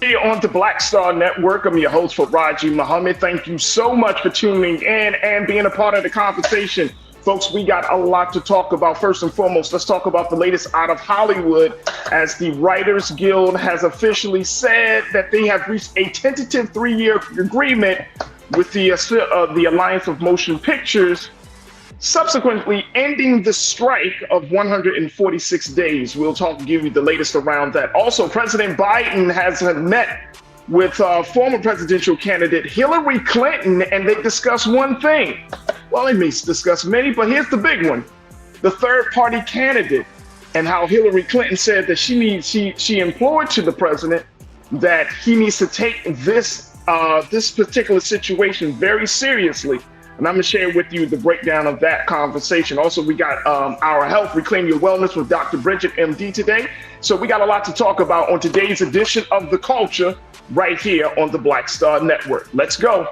Here on the Black Star Network, I'm your host for Raji Muhammad. Thank you so much for tuning in and being a part of the conversation. Folks, we got a lot to talk about. First and foremost, let's talk about the latest out of Hollywood as the Writers Guild has officially said that they have reached a tentative 3-year agreement with the Alliance of Motion Pictures, subsequently ending the strike of 146 days. We'll give you the latest around that. Also, President Biden has met with former presidential candidate Hillary Clinton, and they discuss one thing. Well, they may discuss many, but here's the big one. The third-party candidate, and how Hillary Clinton said that she implored to the president that he needs to take this particular situation very seriously. And I'm going to share with you the breakdown of that conversation. Also, we got Our Health, Reclaim Your Wellness with Dr. Bridget, MD today. So we got a lot to talk about on today's edition of The Culture right here on the Black Star Network. Let's go.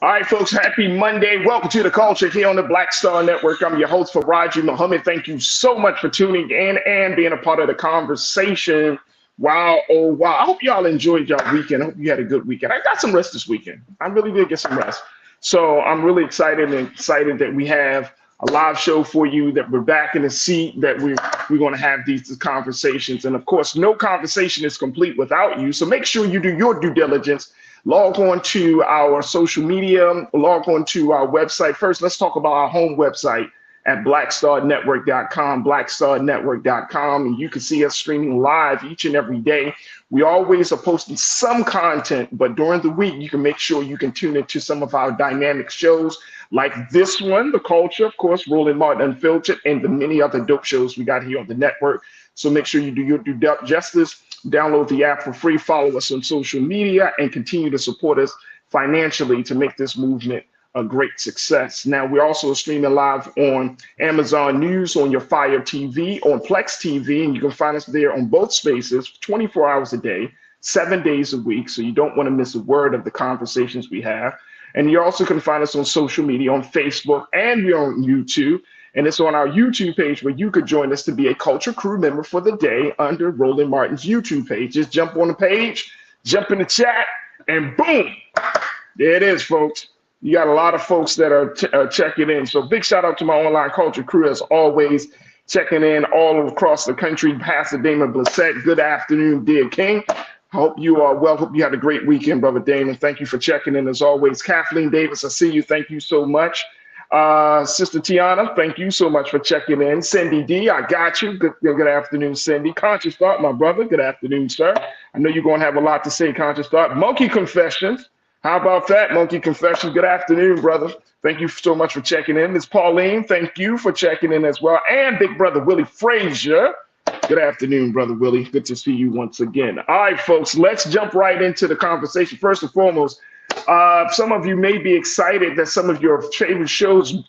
All right, folks, happy Monday. Welcome to The Culture here on the Black Star Network. I'm your host for Raji Muhammad. Thank you so much for tuning in and being a part of the conversation. Wow, oh, wow. I hope y'all enjoyed y'all weekend. I hope you had a good weekend. I got some rest this weekend. I really did get some rest. So I'm really excited that we have a live show for you, that we're back in the seat, that we're going to have these conversations. And of course, no conversation is complete without you. So make sure you do your due diligence. Log on to our social media, log on to our website. First, let's talk about our home website at blackstarnetwork.com, blackstarnetwork.com. And you can see us streaming live each and every day. We always are posting some content, but during the week, you can make sure you can tune into some of our dynamic shows like this one, The Culture, of course, Roland Martin Unfiltered, and the many other dope shows we got here on the network. So make sure you do your due justice. Download the app for free, follow us on social media, and continue to support us financially to make this movement a great success. Now, we're also streaming live on Amazon News, on your Fire TV, on Plex TV, and you can find us there on both spaces 24 hours a day, 7 days a week, so you don't want to miss a word of the conversations we have. And you also can find us on social media, on Facebook, and we're on YouTube. And it's on our YouTube page where you could join us to be a Culture Crew member for the day under Roland Martin's YouTube page. Just jump on the page, jump in the chat, and boom, there it is, folks. You got a lot of folks that are checking in. So big shout out to my online Culture Crew, as always, checking in all across the country. Pastor Damon Blissett, good afternoon, dear King. Hope you are well. Hope you had a great weekend, Brother Damon. Thank you for checking in as always. Kathleen Davis, I see you. Thank you so much. Sister Tiana, thank you so much for checking in. Cindy D, I got you. Good afternoon, Cindy. Conscious Thought, my brother. Good afternoon, sir. I know you're going to have a lot to say, Conscious Thought. Monkey Confessions. How about that, Monkey Confessions? Good afternoon, brother. Thank you so much for checking in. Miss Pauline, thank you for checking in as well. And big brother Willie Frazier. Good afternoon, brother Willie. Good to see you once again. All right, folks, let's jump right into the conversation. First and foremost, some of you may be excited that some of your favorite shows,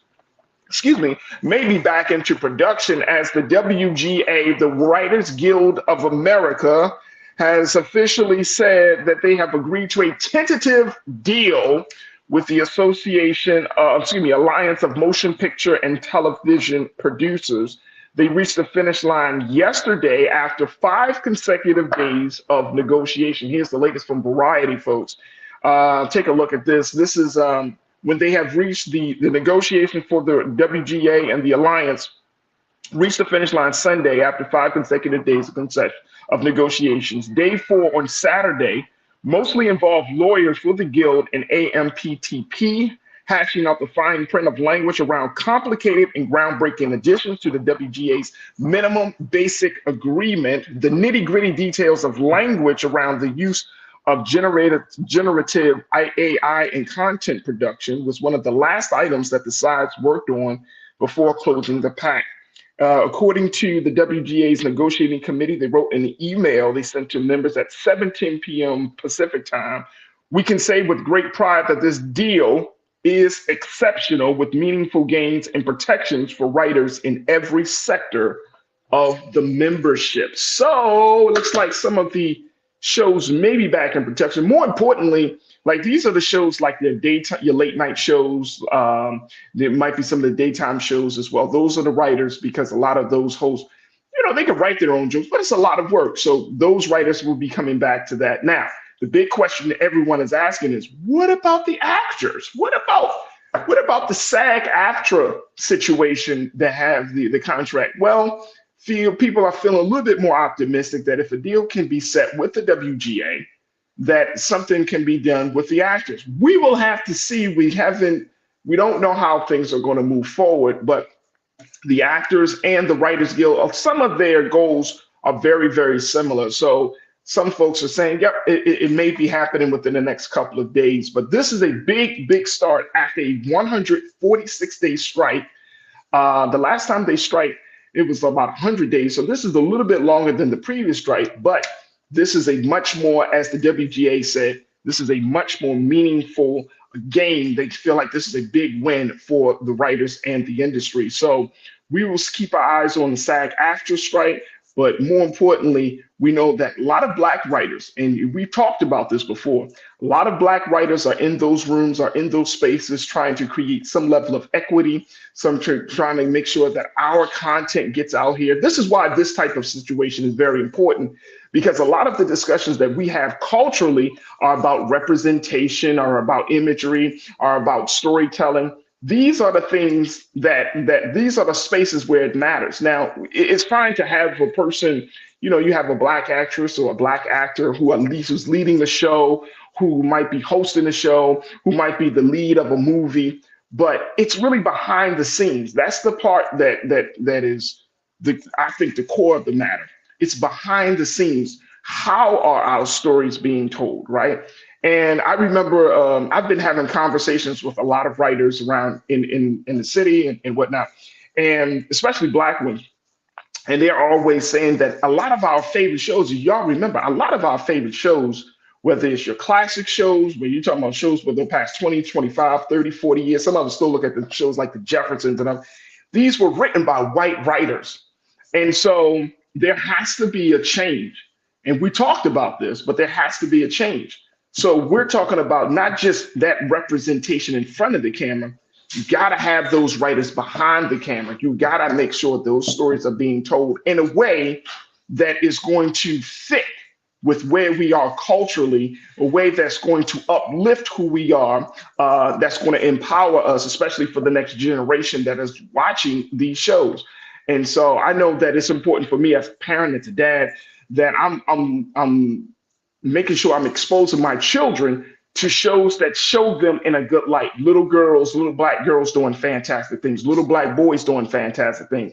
may be back into production, as the WGA, the Writers Guild of America, has officially said that they have agreed to a tentative deal with the Alliance of Motion Picture and Television Producers. They reached the finish line yesterday after 5 consecutive days of negotiation. Here's the latest from Variety, folks. Take a look at this. This is when they have reached the negotiation for the WGA and the Alliance reached the finish line Sunday after 5 consecutive days of negotiations. Day 4 on Saturday mostly involved lawyers for the Guild and AMPTP hashing out the fine print of language around complicated and groundbreaking additions to the WGA's minimum basic agreement. The nitty-gritty details of language around the use of generative AI and content production was one of the last items that the sides worked on before closing the pact. According to the WGA's negotiating committee, they wrote in an email they sent to members at 7:10 p.m. Pacific time, "We can say with great pride that this deal is exceptional with meaningful gains and protections for writers in every sector of the membership. So it looks like some of the shows may be back in protection. More importantly, like these are the shows like your daytime, your late night shows. There might be some of the daytime shows as well. Those are the writers because a lot of those hosts, they can write their own jokes, but it's a lot of work. So those writers will be coming back to that. Now, the big question that everyone is asking is, what about the actors? What about the SAG-AFTRA situation that have the contract? Well, people are feeling a little bit more optimistic that if a deal can be set with the WGA, that something can be done with the actors. We will have to see. We don't know how things are going to move forward, but the actors and the Writers Guild, some of their goals are very, very similar. So some folks are saying, yep, it may be happening within the next couple of days, but this is a big, big start after a 146-day strike. The last time they strike, it was about 100 days. So this is a little bit longer than the previous strike, but this is a much more, as the WGA said, this is a much more meaningful gain. They feel like this is a big win for the writers and the industry. So we will keep our eyes on the SAG-AFTRA strike. But more importantly, we know that a lot of Black writers, and we've talked about this before, a lot of Black writers are in those rooms, are in those spaces trying to create some level of equity, trying to make sure that our content gets out here. This is why this type of situation is very important, because a lot of the discussions that we have culturally are about representation, are about imagery, are about storytelling. These are the things that these are the spaces where it matters. Now, it's fine to have a person, you have a Black actress or a Black actor who at least is leading the show, who might be hosting the show, who might be the lead of a movie, but it's really behind the scenes. That's the part that is I think the core of the matter. It's behind the scenes. How are our stories being told, right? And I remember I've been having conversations with a lot of writers around in the city and whatnot, and especially Black ones. And they're always saying that a lot of our favorite shows, y'all remember, a lot of our favorite shows, whether it's your classic shows, where you're talking about shows where they'll past 20, 25, 30, 40 years, some of us still look at the shows like the Jeffersons and these were written by white writers. And so there has to be a change. And we talked about this, but there has to be a change. So we're talking about not just that representation in front of the camera. You got to have those writers behind the camera. You got to make sure those stories are being told in a way that is going to fit with where we are culturally, a way that's going to uplift who we are, that's going to empower us, especially for the next generation that is watching these shows. And so I know that it's important for me as a parent and as a dad that I'm making sure I'm exposing my children to shows that show them in a good light. Little girls, little Black girls doing fantastic things, little Black boys doing fantastic things.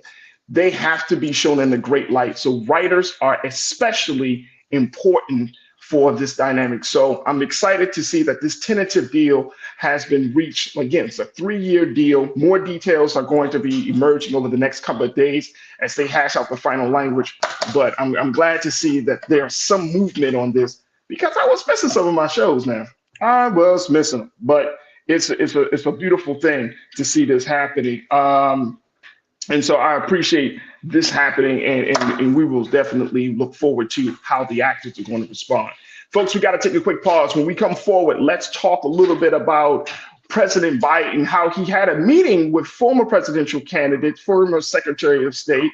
They have to be shown in a great light. So writers are especially important for this dynamic. So I'm excited to see that this tentative deal has been reached. Again, it's a 3-year deal. More details are going to be emerging over the next couple of days as they hash out the final language. But I'm glad to see that there's some movement on this, because I was missing some of my shows now. I was missing them, but it's a beautiful thing to see this happening. And so I appreciate this happening, and we will definitely look forward to how the actors are going to respond. Folks, we got to take a quick pause. When we come forward, let's talk a little bit about President Biden, how he had a meeting with former presidential candidate, former Secretary of State,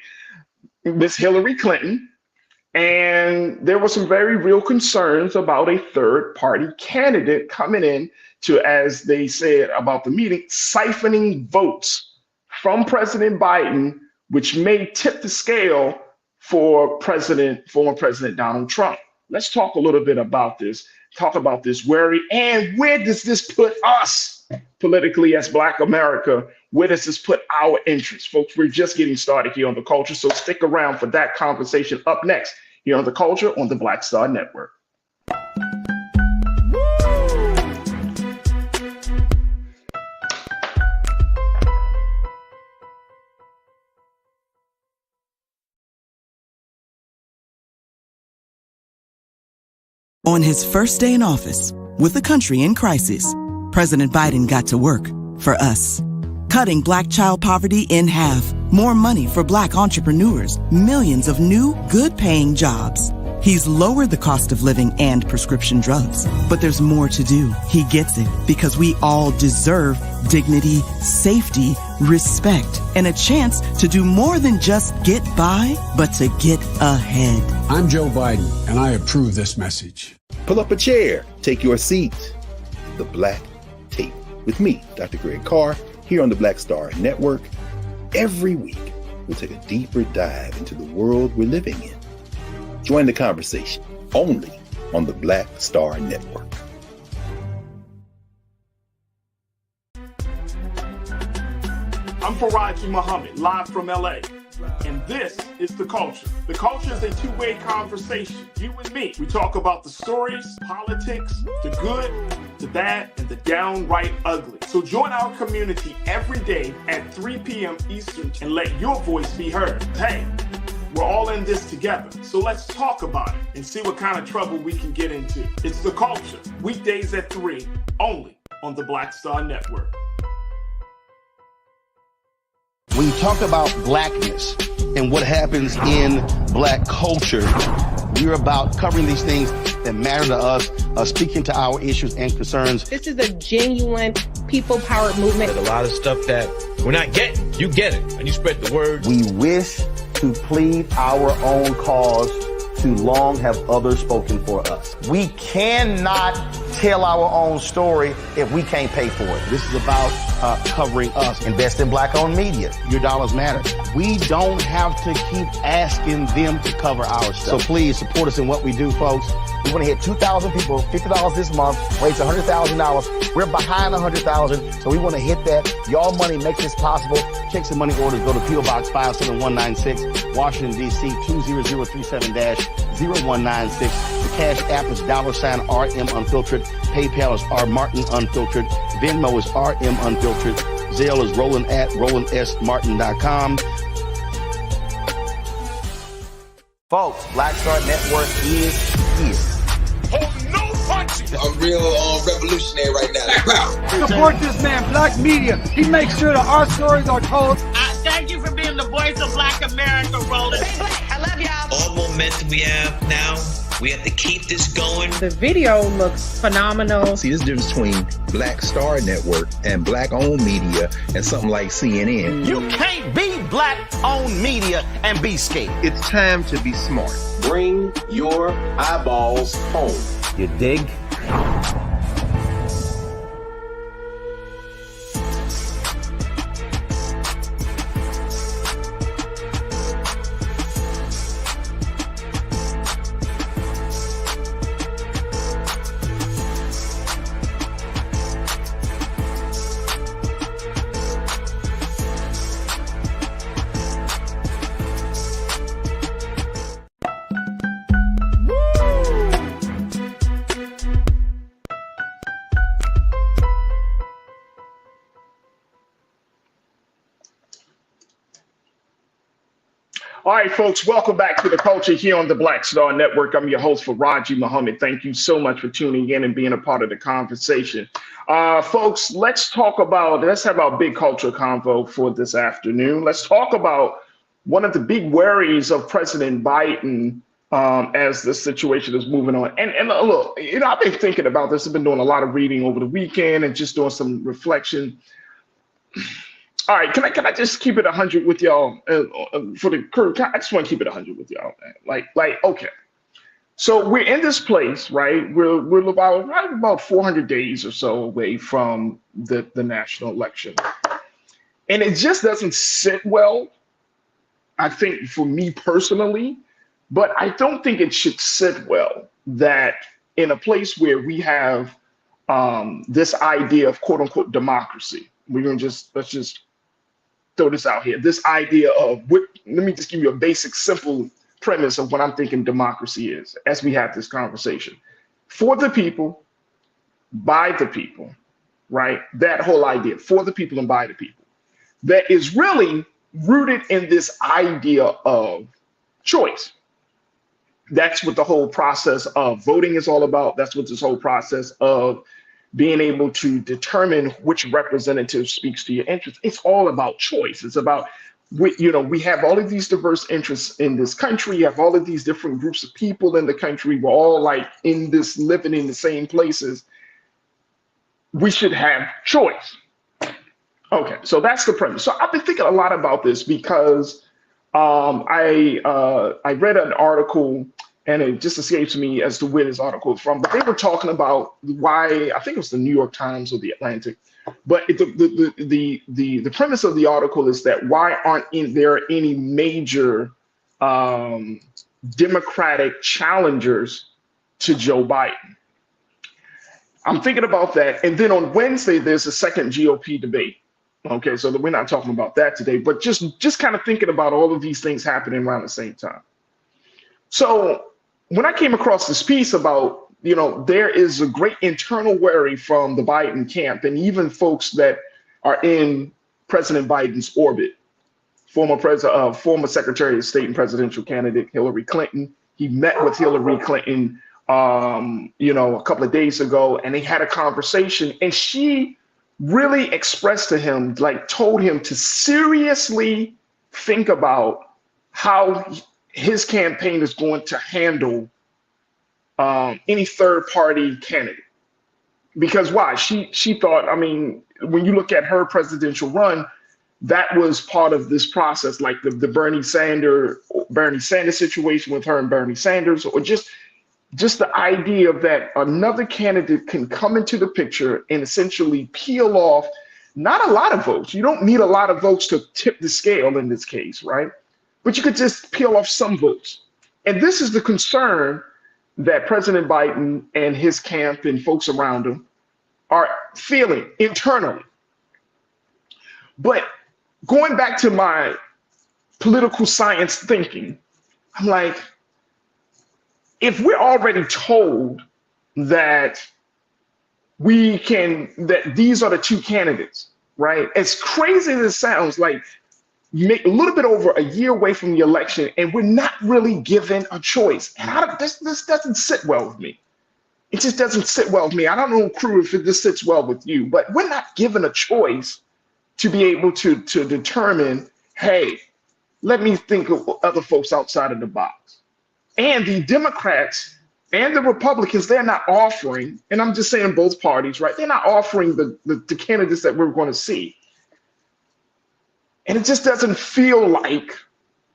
Miss Hillary Clinton. And there were some very real concerns about a third-party candidate coming in to, as they said about the meeting, siphoning votes from President Biden, which may tip the scale for former President Donald Trump. Let's talk a little bit about this, talk about this worry, and where does this put us politically as Black America? Where does this put our interests? Folks, we're just getting started here on The Culture, so stick around for that conversation up next here on The Culture on the Black Star Network. On his first day in office, with the country in crisis, President Biden got to work for us. Cutting Black child poverty in half. More money for Black entrepreneurs. Millions of new, good-paying jobs. He's lowered the cost of living and prescription drugs. But there's more to do. He gets it because we all deserve dignity, safety, respect, and a chance to do more than just get by, but to get ahead. I'm Joe Biden, and I approve this message. Pull up a chair. Take your seat. The Black Tape with me, Dr. Greg Carr, here on the Black Star Network. Every week, we'll take a deeper dive into the world we're living in. Join the conversation only on the Black Star Network. I'm Faraji Muhammad, live from LA. And this is The Culture. The Culture is a two-way conversation. You and me. We talk about the stories, politics, the good, the bad, and the downright ugly. So join our community every day at 3 p.m. Eastern and let your voice be heard. Hey, we're all in this together. So let's talk about it and see what kind of trouble we can get into. It's The Culture, weekdays at 3, only on the Black Star Network. When you talk about blackness and what happens in Black culture, we're about covering these things that matter to us, speaking to our issues and concerns. This is a genuine people-powered movement. A lot of stuff that we're not getting, you get it, and you spread the word. We wish to plead our own cause. Too long have others spoken for us. We cannot tell our own story if we can't pay for it. This is about covering us. Invest in Black-owned media. Your dollars matter. We don't have to keep asking them to cover our stuff. So please support us in what we do, folks. We want to hit 2,000 people, $50 this month, raise $100,000. We're behind 100,000, so we want to hit that. Y'all money makes this possible. Checks and money orders go to P.O. Box 57196, Washington, D.C. 20037-0196. The Cash App is $RM Unfiltered. PayPal is R Martin Unfiltered. Venmo is RM Unfiltered. Zelle is Roland at RolandSMartin.com. Folks, Black Star Network is here. Oh, no punches! I'm real revolutionary right now. Support this man, Black media. He makes sure that our stories are told. Thank you for being the voice of Black America, Roland. I love y'all. All momentum we have now, we have to keep this going. The video looks phenomenal. See, this difference between Black Star Network and Black-owned media and something like CNN. You can't be Black-owned media and be scared. It's time to be smart. Bring your eyeballs home. You dig? All right, folks, welcome back to The Culture here on the Black Star Network. I'm your host, Faraji Muhammad. Thank you so much for tuning in and being a part of the conversation. Folks, let's have our big culture convo for this afternoon. Let's talk about one of the big worries of President Biden as the situation is moving on. And look, I've been thinking about this. I've been doing a lot of reading over the weekend and just doing some reflection. All right, can I just keep it 100 with y'all for the crew? I just want to keep it 100 with y'all, man. Like, okay. So we're in this place, right? We're about 400 days or so away from the national election, and it just doesn't sit well, I think, for me personally. But I don't think it should sit well that in a place where we have this idea of quote unquote democracy, let's just throw this out here. This idea of let me just give you a basic, simple premise of what I'm thinking democracy is as we have this conversation. For the people, by the people, right? That whole idea, for the people and by the people, that is really rooted in this idea of choice. That's what the whole process of voting is all about. That's what this whole process of being able to determine which representative speaks to your interests. It's all about choice. It's about, we have all of these diverse interests in this country. You have all of these different groups of people in the country. We're all like in this, living in the same places. We should have choice. Okay, so that's the premise. So I've been thinking a lot about this because I read an article, and it just escapes me as to where this article is from, but they were talking about why, I think it was the New York Times or the Atlantic, but the premise of the article is that why aren't there any major Democratic challengers to Joe Biden? I'm thinking about that. And then on Wednesday, there's a second GOP debate. Okay, so we're not talking about that today, but just kind of thinking about all of these things happening around the same time. So when I came across this piece about, there is a great internal worry from the Biden camp and even folks that are in President Biden's orbit. Former Secretary of State and presidential candidate Hillary Clinton. He met with Hillary Clinton, a couple of days ago, and they had a conversation, and she really expressed to him, told him to seriously think about how his campaign is going to handle any third party candidate. Because why? She thought, when you look at her presidential run, that was part of this process, like the Bernie Sanders situation with her and Bernie Sanders, or just the idea of that another candidate can come into the picture and essentially peel off not a lot of votes. You don't need a lot of votes to tip the scale in this case, right? But you could just peel off some votes. And this is the concern that President Biden and his camp and folks around him are feeling internally. But going back to my political science thinking, I'm like, if we're already told that that these are the two candidates, right? As crazy as it sounds, like a little bit over a year away from the election, and we're not really given a choice. And this doesn't sit well with me. It just doesn't sit well with me. I don't know, crew, if this sits well with you, but we're not given a choice to be able to determine, hey, let me think of other folks outside of the box. And the Democrats and the Republicans, they're not offering, and I'm just saying both parties, right? They're not offering the candidates that we're going to see. And it just doesn't feel like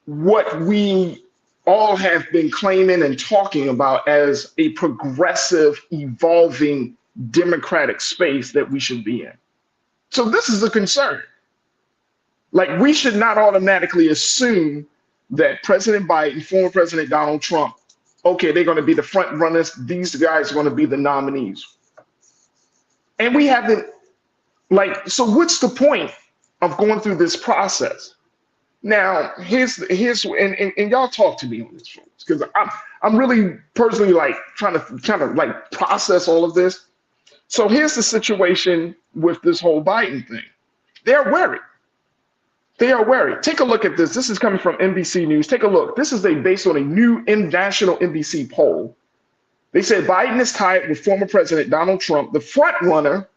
what we all have been claiming and talking about as a progressive, evolving Democratic space that we should be in. So this is a concern. Like, we should not automatically assume that President Biden, former President Donald Trump, okay, they're going to be the front runners. These guys are going to be the nominees. And we haven't, so what's the point of going through this process? Now, here's and y'all talk to me on this, folks, because I'm really personally trying to process all of this. So here's the situation with this whole Biden thing. They're worried. They are worried. Take a look at this. This is coming from NBC News. Take a look. This is based on a new national NBC poll. They said Biden is tied with former President Donald Trump, the front runner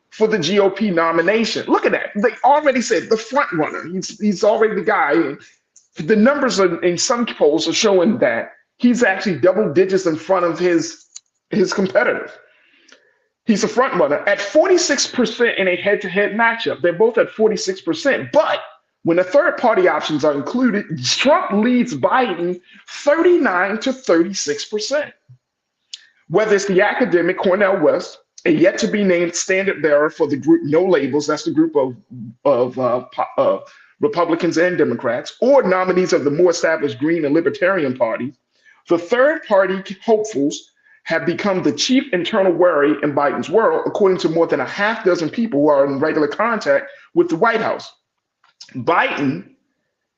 for the GOP nomination. Look at that. They already said the front runner. He's already the guy. The numbers in some polls are showing that he's actually double digits in front of his competitors. He's a front runner at 46% in a head-to-head matchup. They're both at 46%. But when the third-party options are included, Trump leads Biden 39 to 36%. Whether it's the academic Cornel West, a yet-to-be-named standard-bearer for the group No Labels, that's the group of Republicans and Democrats, or nominees of the more established Green and Libertarian parties, the third-party hopefuls have become the chief internal worry in Biden's world, according to more than a half dozen people who are in regular contact with the White House. Biden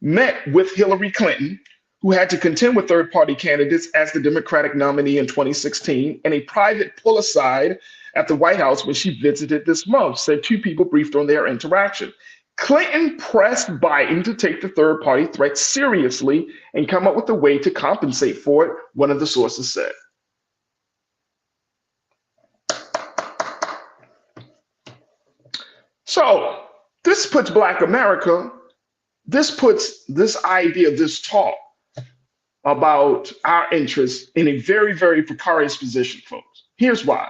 met with Hillary Clinton, who had to contend with third-party candidates as the Democratic nominee in 2016, in a private pull-aside at the White House when she visited this month, said two people briefed on their interaction. Clinton pressed Biden to take the third-party threat seriously and come up with a way to compensate for it, one of the sources said. So this puts Black America, this puts this idea, this talk about our interests in a very, very precarious position, folks. Here's why.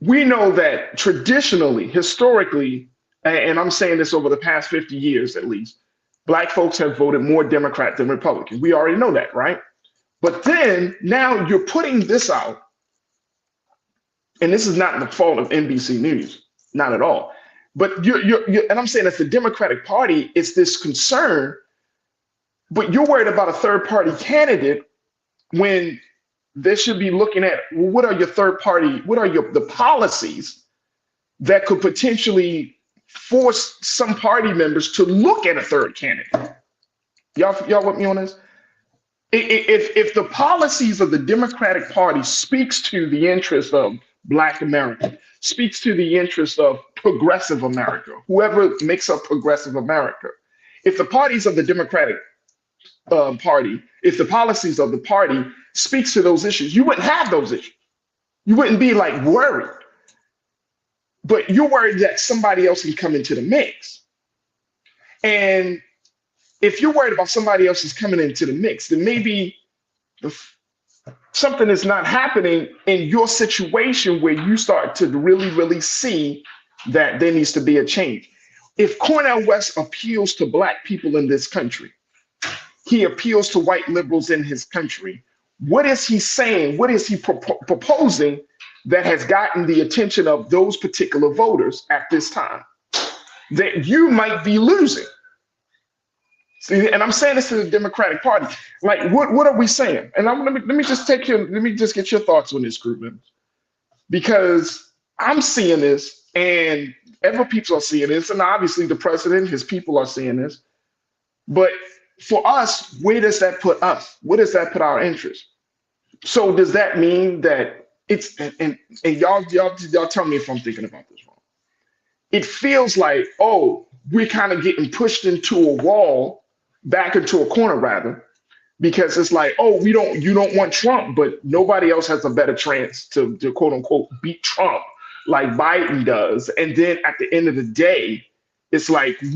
We know that traditionally, historically, and I'm saying this over the past 50 years at least, Black folks have voted more Democrat than Republican. We already know that, right? But then now you're putting this out, and this is not the fault of NBC News, not at all. But you're and I'm saying as the Democratic Party, it's this concern, but you're worried about a third party candidate when they should be looking at, well, what are your third party, what are the policies that could potentially force some party members to look at a third candidate? Y'all with me on this? If the policies of the Democratic Party speaks to the interest of Black America, speaks to the interest of progressive America, whoever makes up progressive America, if the parties of the Democratic Party, if the policies of the party speaks to those issues, you wouldn't have those issues. You wouldn't be like worried. But you're worried that somebody else can come into the mix. And if you're worried about somebody else is coming into the mix, then maybe something is not happening in your situation where you start to really, really see that there needs to be a change. If Cornel West appeals to Black people in this country, he appeals to white liberals in his country, what is he saying? What is he proposing that has gotten the attention of those particular voters at this time that you might be losing? See, and I'm saying this to the Democratic Party. Like, what are we saying? And let me just get your thoughts on this, group members, because I'm seeing this, and other people are seeing this, and obviously the president, his people are seeing this. But for us, where does that put us? Where does that put our interest? So does that mean that it's and y'all tell me if I'm thinking about this wrong? It feels like, oh, we're kind of getting pushed into a wall, back into a corner rather, because it's like, oh, you don't want Trump, but nobody else has a better chance to quote unquote beat Trump like Biden does. And then at the end of the day, it's like, do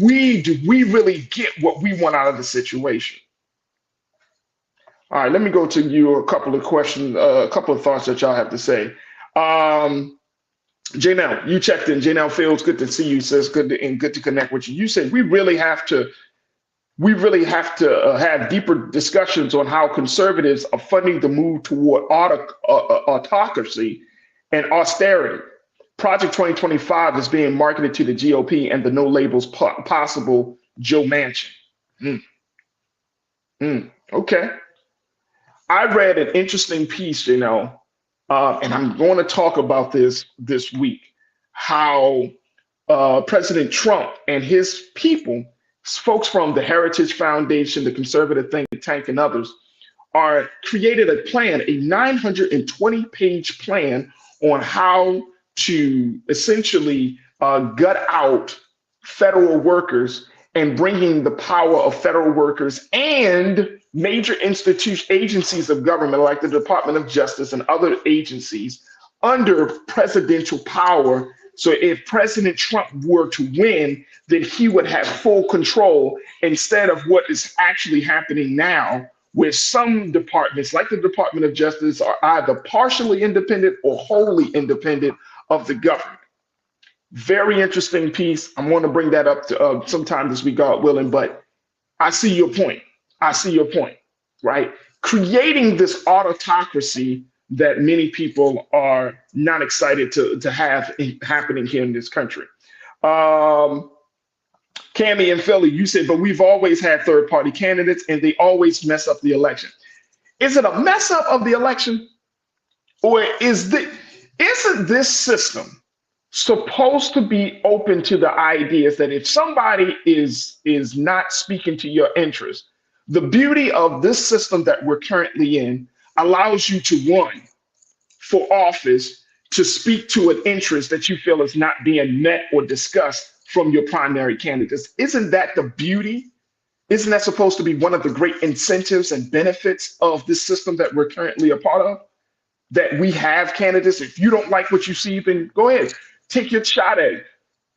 we really get what we want out of the situation? All right, let me go to you a couple of questions, a couple of thoughts that y'all have to say. Janelle, you checked in. Janelle Fields, good to see you, sis. Good to connect with you. You said we really have to have deeper discussions on how conservatives are funding the move toward autocracy and austerity. Project 2025 is being marketed to the GOP and the no labels possible Joe Manchin. Okay. I read an interesting piece, and I'm going to talk about this week, how President Trump and his people, folks from the Heritage Foundation, the Conservative Think Tank, and others, created a plan, a 920-page plan on how to essentially gut out federal workers and bringing the power of federal workers and major agencies of government like the Department of Justice and other agencies under presidential power. So if President Trump were to win, then he would have full control instead of what is actually happening now, where some departments like the Department of Justice are either partially independent or wholly independent of the government. Very interesting piece. I'm going to bring that up to, sometime this week, God willing, but I see your point. Right? Creating this autocracy that many people are not excited to have happening here in this country. Cammie and Philly, you said, but we've always had third-party candidates and they always mess up the election. Is it a mess up of the election? Or isn't this system supposed to be open to the ideas that if somebody is not speaking to your interest, the beauty of this system that we're currently in allows you to run for office to speak to an interest that you feel is not being met or discussed from your primary candidates? Isn't that the beauty? Isn't that supposed to be one of the great incentives and benefits of this system that we're currently a part of? That we have candidates. If you don't like what you see, then go ahead, take your shot at it.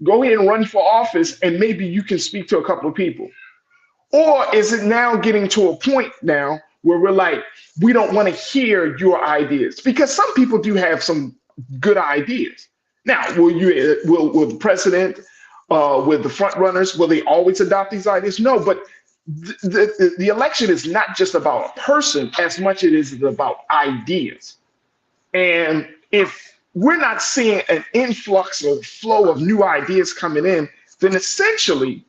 Go ahead and run for office, and maybe you can speak to a couple of people. Or is it now getting to a point now where we're like, we don't want to hear your ideas? Because some people do have some good ideas. Now, will the president, will the front runners, will they always adopt these ideas? No, but the election is not just about a person as much as it is about ideas. And if we're not seeing an influx or flow of new ideas coming in, then essentially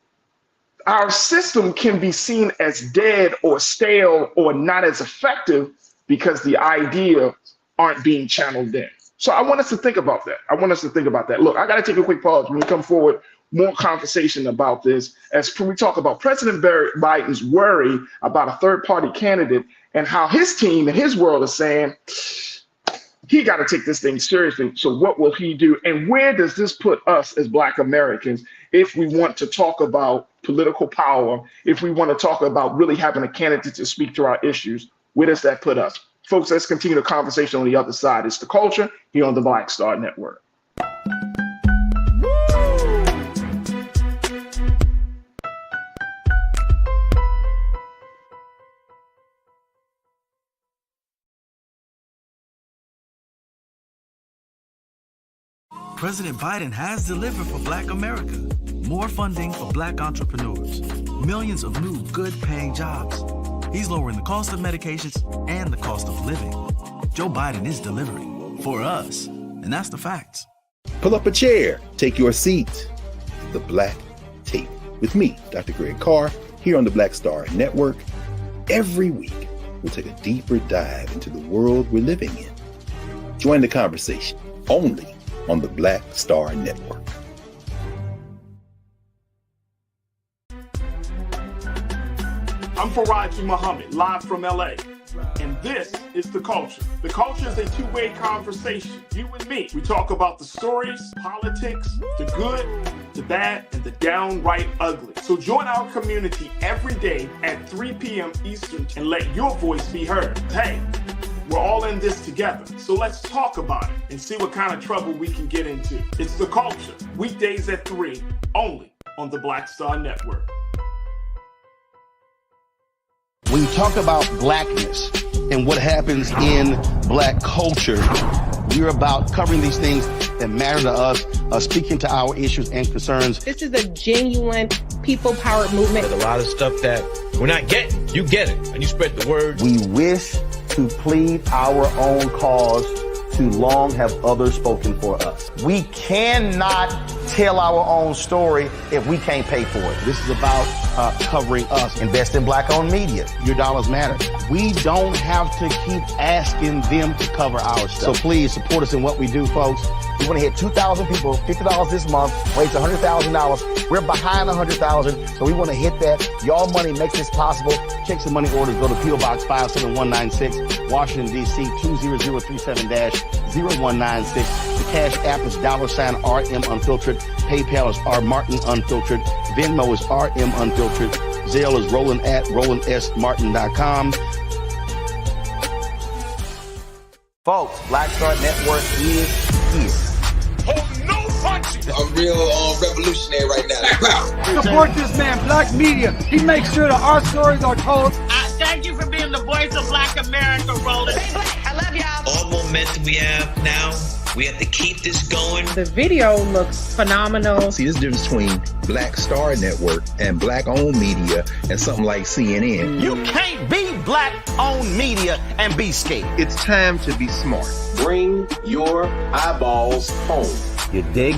our system can be seen as dead or stale or not as effective because the ideas aren't being channeled in. So I want us to think about that. Look, I got to take a quick pause. When we come forward, more conversation about this as we talk about President Biden's worry about a third-party candidate and how his team and his world is saying, he got to take this thing seriously. So what will he do? And where does this put us as Black Americans if we want to talk about political power, if we want to talk about really having a candidate to speak to our issues? Where does that put us? Folks, let's continue the conversation on the other side. It's The Culture here on the Black Star Network. President Biden has delivered for Black America. More funding for Black entrepreneurs. Millions of new good-paying jobs. He's lowering the cost of medications and the cost of living. Joe Biden is delivering for us, and that's the facts. Pull up a chair, take your seat. The Black Tape with me, Dr. Greg Carr, here on the Black Star Network. Every week, we'll take a deeper dive into the world we're living in. Join the conversation only on the Black Star Network. I'm Faraji Muhammad, live from LA. And this is The Culture. The Culture is a two-way conversation. You and me. We talk about the stories, politics, the good, the bad, and the downright ugly. So join our community every day at 3 p.m. Eastern and let your voice be heard. Hey, we're all in this together. So let's talk about it and see what kind of trouble we can get into. It's The Culture, weekdays at 3, only on the Black Star Network. When you talk about blackness and what happens in Black culture, we're about covering these things that matter to us, speaking to our issues and concerns. This is a genuine people-powered movement. There's a lot of stuff that we're not getting. You get it, and you spread the word. We wish to plead our own cause. Too long have others spoken for us. We cannot tell our own story if we can't pay for it. This is about covering us. Invest in Black-owned media. Your dollars matter. We don't have to keep asking them to cover our stuff. So please support us in what we do, folks. We want to hit 2,000 people, $50 this month, raise $100,000. We're behind 100,000, so we want to hit that. Y'all money makes this possible. Checks and money orders go to P.O. Box 57196, Washington, D.C. 20037-0196. The Cash App is $RM Unfiltered. PayPal is R Martin Unfiltered. Venmo is RM Unfiltered. Zelle is Roland at RolandSMartin.com. Folks, Black Star Network is here. Oh, no punches! I'm real revolutionary right now. Support this man, Black Media. He makes sure that our stories are told. Thank you for being the voice of Black America, Roland. Stay Black. I love y'all. All momentum we have now, we have to keep this going. The video looks phenomenal. See, there's a difference between Black Star Network and Black-owned media and something like CNN. You can't be Black-owned media and be scared. It's time to be smart. Bring your eyeballs home. You dig?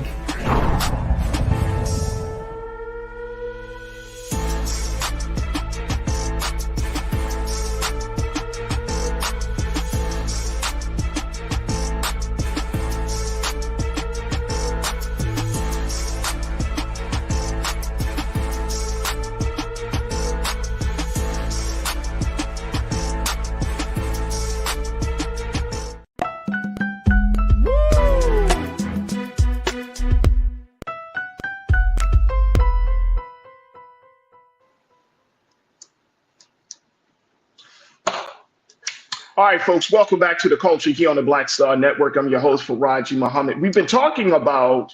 All right, folks, welcome back to The Culture here on the Black Star Network. I'm your host, Faraji Muhammad. We've been talking about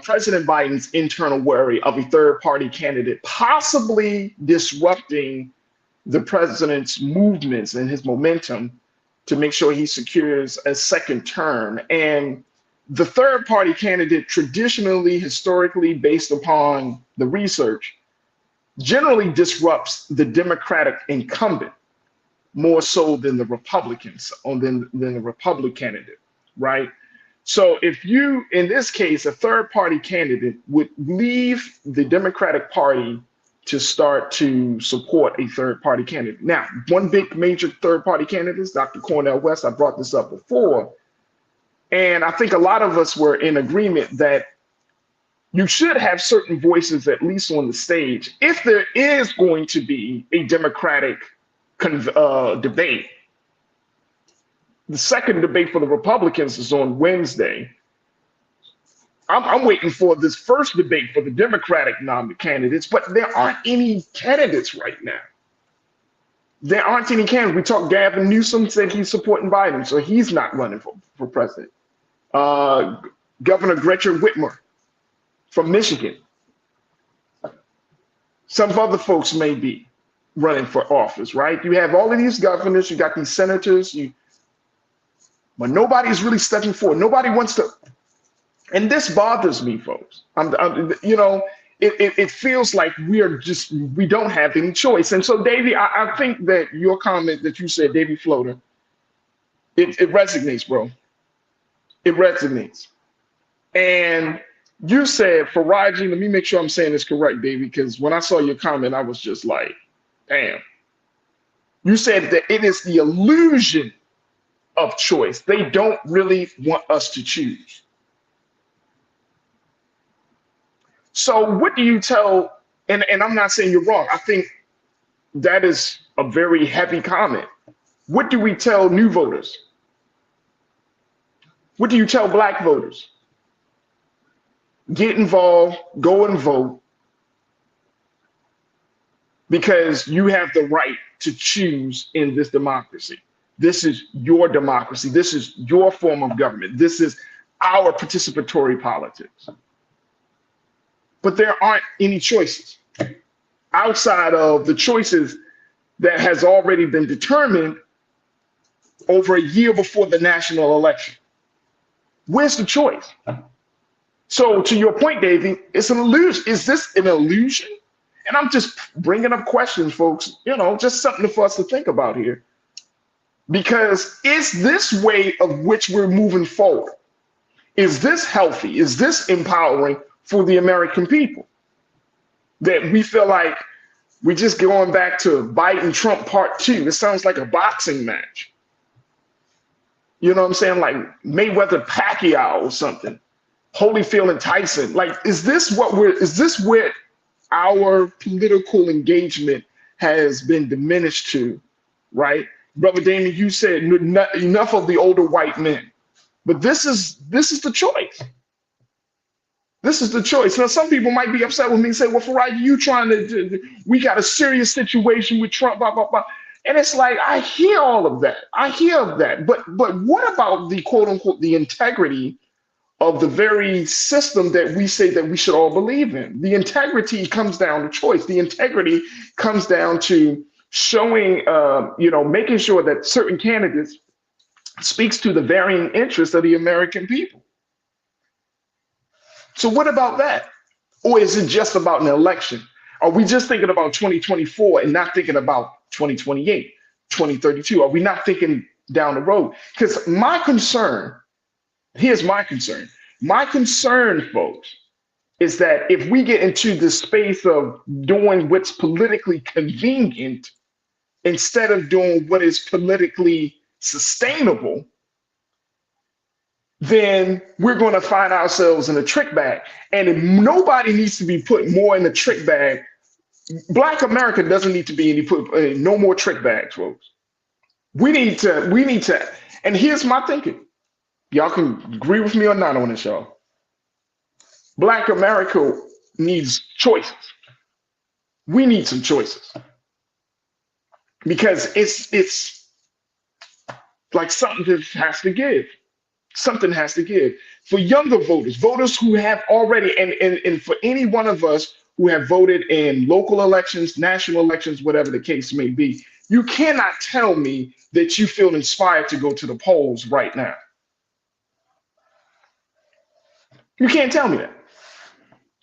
President Biden's internal worry of a third-party candidate possibly disrupting the president's movements and his momentum to make sure he secures a second term. And the third-party candidate, traditionally, historically, based upon the research, generally disrupts the Democratic incumbent more so than the Republicans, or than the Republican candidate, right? So if you, in this case, a third-party candidate would leave the Democratic Party to start to support a third-party candidate. Now, one big major third-party candidate is Dr. Cornel West. I brought this up before. And I think a lot of us were in agreement that you should have certain voices, at least on the stage, if there is going to be a Democratic debate. The second debate for the Republicans is on Wednesday. I'm waiting for this first debate for the Democratic candidates, but there aren't any candidates right now. There aren't any candidates. We talked, Gavin Newsom said he's supporting Biden, so he's not running for president. Governor Gretchen Whitmer from Michigan. Some other folks may be running for office, right? You have all of these governors, you got these senators, but nobody's really stepping forward. Nobody wants to. And this bothers me, folks. It feels like we don't have any choice. And so, Davey, I think that your comment that you said, Davey Floater, it resonates, bro. It resonates. And you said, Faraji, let me make sure I'm saying this correct, Davey, because when I saw your comment, I was just like, damn. You said that it is the illusion of choice. They don't really want us to choose. So what do you tell, and I'm not saying you're wrong, I think that is a very heavy comment. What do we tell new voters? What do you tell Black voters? Get involved, go and vote, because you have the right to choose in this democracy. This is your democracy. This is your form of government. This is our participatory politics. But there aren't any choices outside of the choices that has already been determined over a year before the national election. Where's the choice? So to your point, Davey, it's an illusion. Is this an illusion? And I'm just bringing up questions, folks, just something for us to think about here. Because is this way of which we're moving forward, is this healthy? Is this empowering for the American people? That we feel like we're just going back to Biden Trump part 2. It sounds like a boxing match. You know what I'm saying? Like Mayweather Pacquiao or something. Holyfield and Tyson. Like, is this where our political engagement has been diminished to, right? Brother Damien, you said enough of the older white men. But this is the choice. This is the choice. Now, some people might be upset with me and say, well, Farai, you trying to, we got a serious situation with Trump, blah, blah, blah. And it's like, I hear all of that. I hear of that. But what about the quote unquote, the integrity of the very system that we say that we should all believe in? The integrity comes down to choice. The integrity comes down to showing, making sure that certain candidates speaks to the varying interests of the American people. So what about that? Or is it just about an election? Are we just thinking about 2024 and not thinking about 2028, 2032? Are we not thinking down the road? Because here's my concern. My concern, folks, is that if we get into the space of doing what's politically convenient instead of doing what is politically sustainable, then we're going to find ourselves in a trick bag. And if nobody needs to be put more in the trick bag, Black America doesn't need to be no more trick bags, folks. We need to, and here's my thinking. Y'all can agree with me or not on this, y'all. Black America needs choices. We need some choices. Because it's like something just has to give. Something has to give. For younger voters, voters who have already, and for any one of us who have voted in local elections, national elections, whatever the case may be, you cannot tell me that you feel inspired to go to the polls right now. You can't tell me that.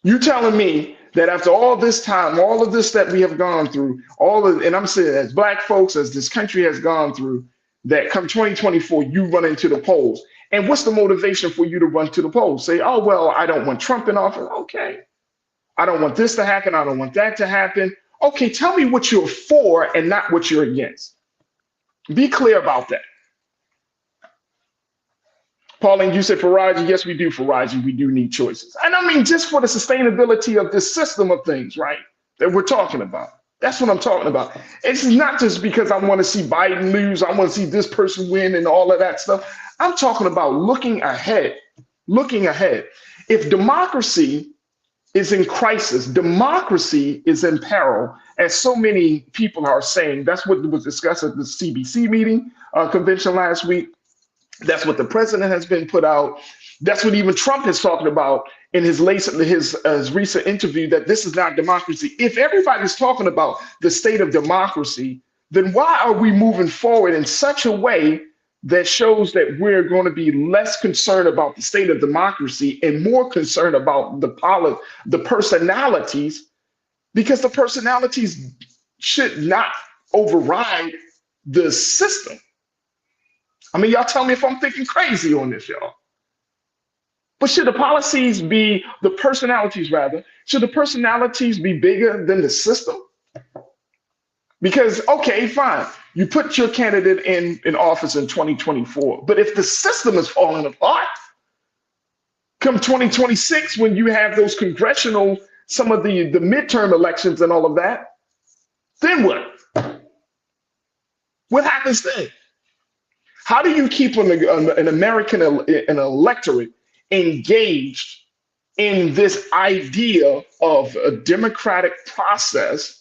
You're telling me that after all this time, all of this that we have gone through, and I'm saying as Black folks, as this country has gone through, that come 2024, you run into the polls. And what's the motivation for you to run to the polls? Say, oh, well, I don't want Trump in office. Okay. I don't want this to happen. I don't want that to happen. Okay, tell me what you're for and not what you're against. Be clear about that. Pauline, you said Faraji. Yes, we do, Faraji. We do need choices. And I mean, just for the sustainability of this system of things, right, that we're talking about. That's what I'm talking about. It's not just because I want to see Biden lose. I want to see this person win and all of that stuff. I'm talking about looking ahead, looking ahead. If democracy is in crisis, democracy is in peril, as so many people are saying. That's what was discussed at the CBC meeting convention last week. That's what the president has been put out. That's what even Trump is talking about in his recent interview, that this is not democracy. If everybody's talking about the state of democracy, then why are we moving forward in such a way that shows that we're going to be less concerned about the state of democracy and more concerned about the personalities, because the personalities should not override the system. I mean, y'all tell me if I'm thinking crazy on this, y'all. But should the personalities be bigger than the system? Because, okay, fine, you put your candidate in office in 2024, but if the system is falling apart, come 2026, when you have those congressional, some of the midterm elections and all of that, then what? What happens then? How do you keep an American, an electorate engaged in this idea of a democratic process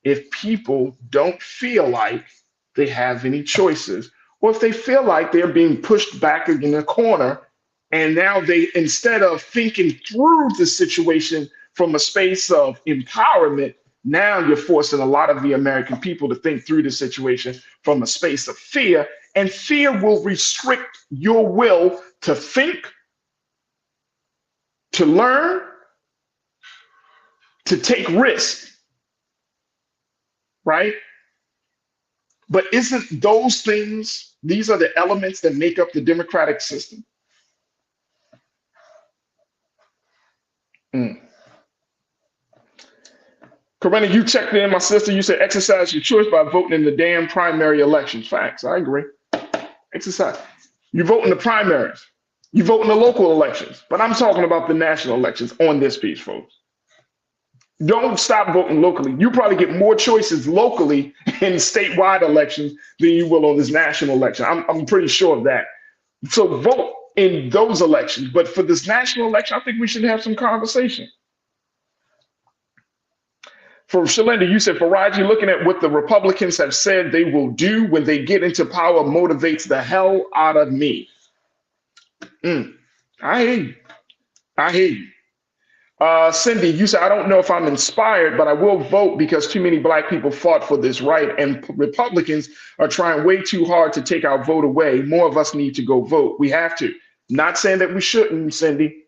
if people don't feel like they have any choices, or if they feel like they're being pushed back in a corner, and now they, instead of thinking through the situation from a space of empowerment, now you're forcing a lot of the American people to think through the situation from a space of fear, and fear will restrict your will to think, to learn, to take risks, right? But isn't those things, these are the elements that make up the democratic system? Corinna, you checked in, my sister. You said exercise your choice by voting in the damn primary elections. Facts, I agree. Exercise. You vote in the primaries. You vote in the local elections. But I'm talking about the national elections on this piece, folks. Don't stop voting locally. You probably get more choices locally in statewide elections than you will on this national election. I'm pretty sure of that. So vote in those elections. But for this national election, I think we should have some conversation. For Shalinda, you said, Faraji, looking at what the Republicans have said they will do when they get into power motivates the hell out of me. I hear you. I hear you. Cindy, you said, I don't know if I'm inspired, but I will vote because too many Black people fought for this right, and Republicans are trying way too hard to take our vote away. More of us need to go vote. We have to. Not saying that we shouldn't, Cindy.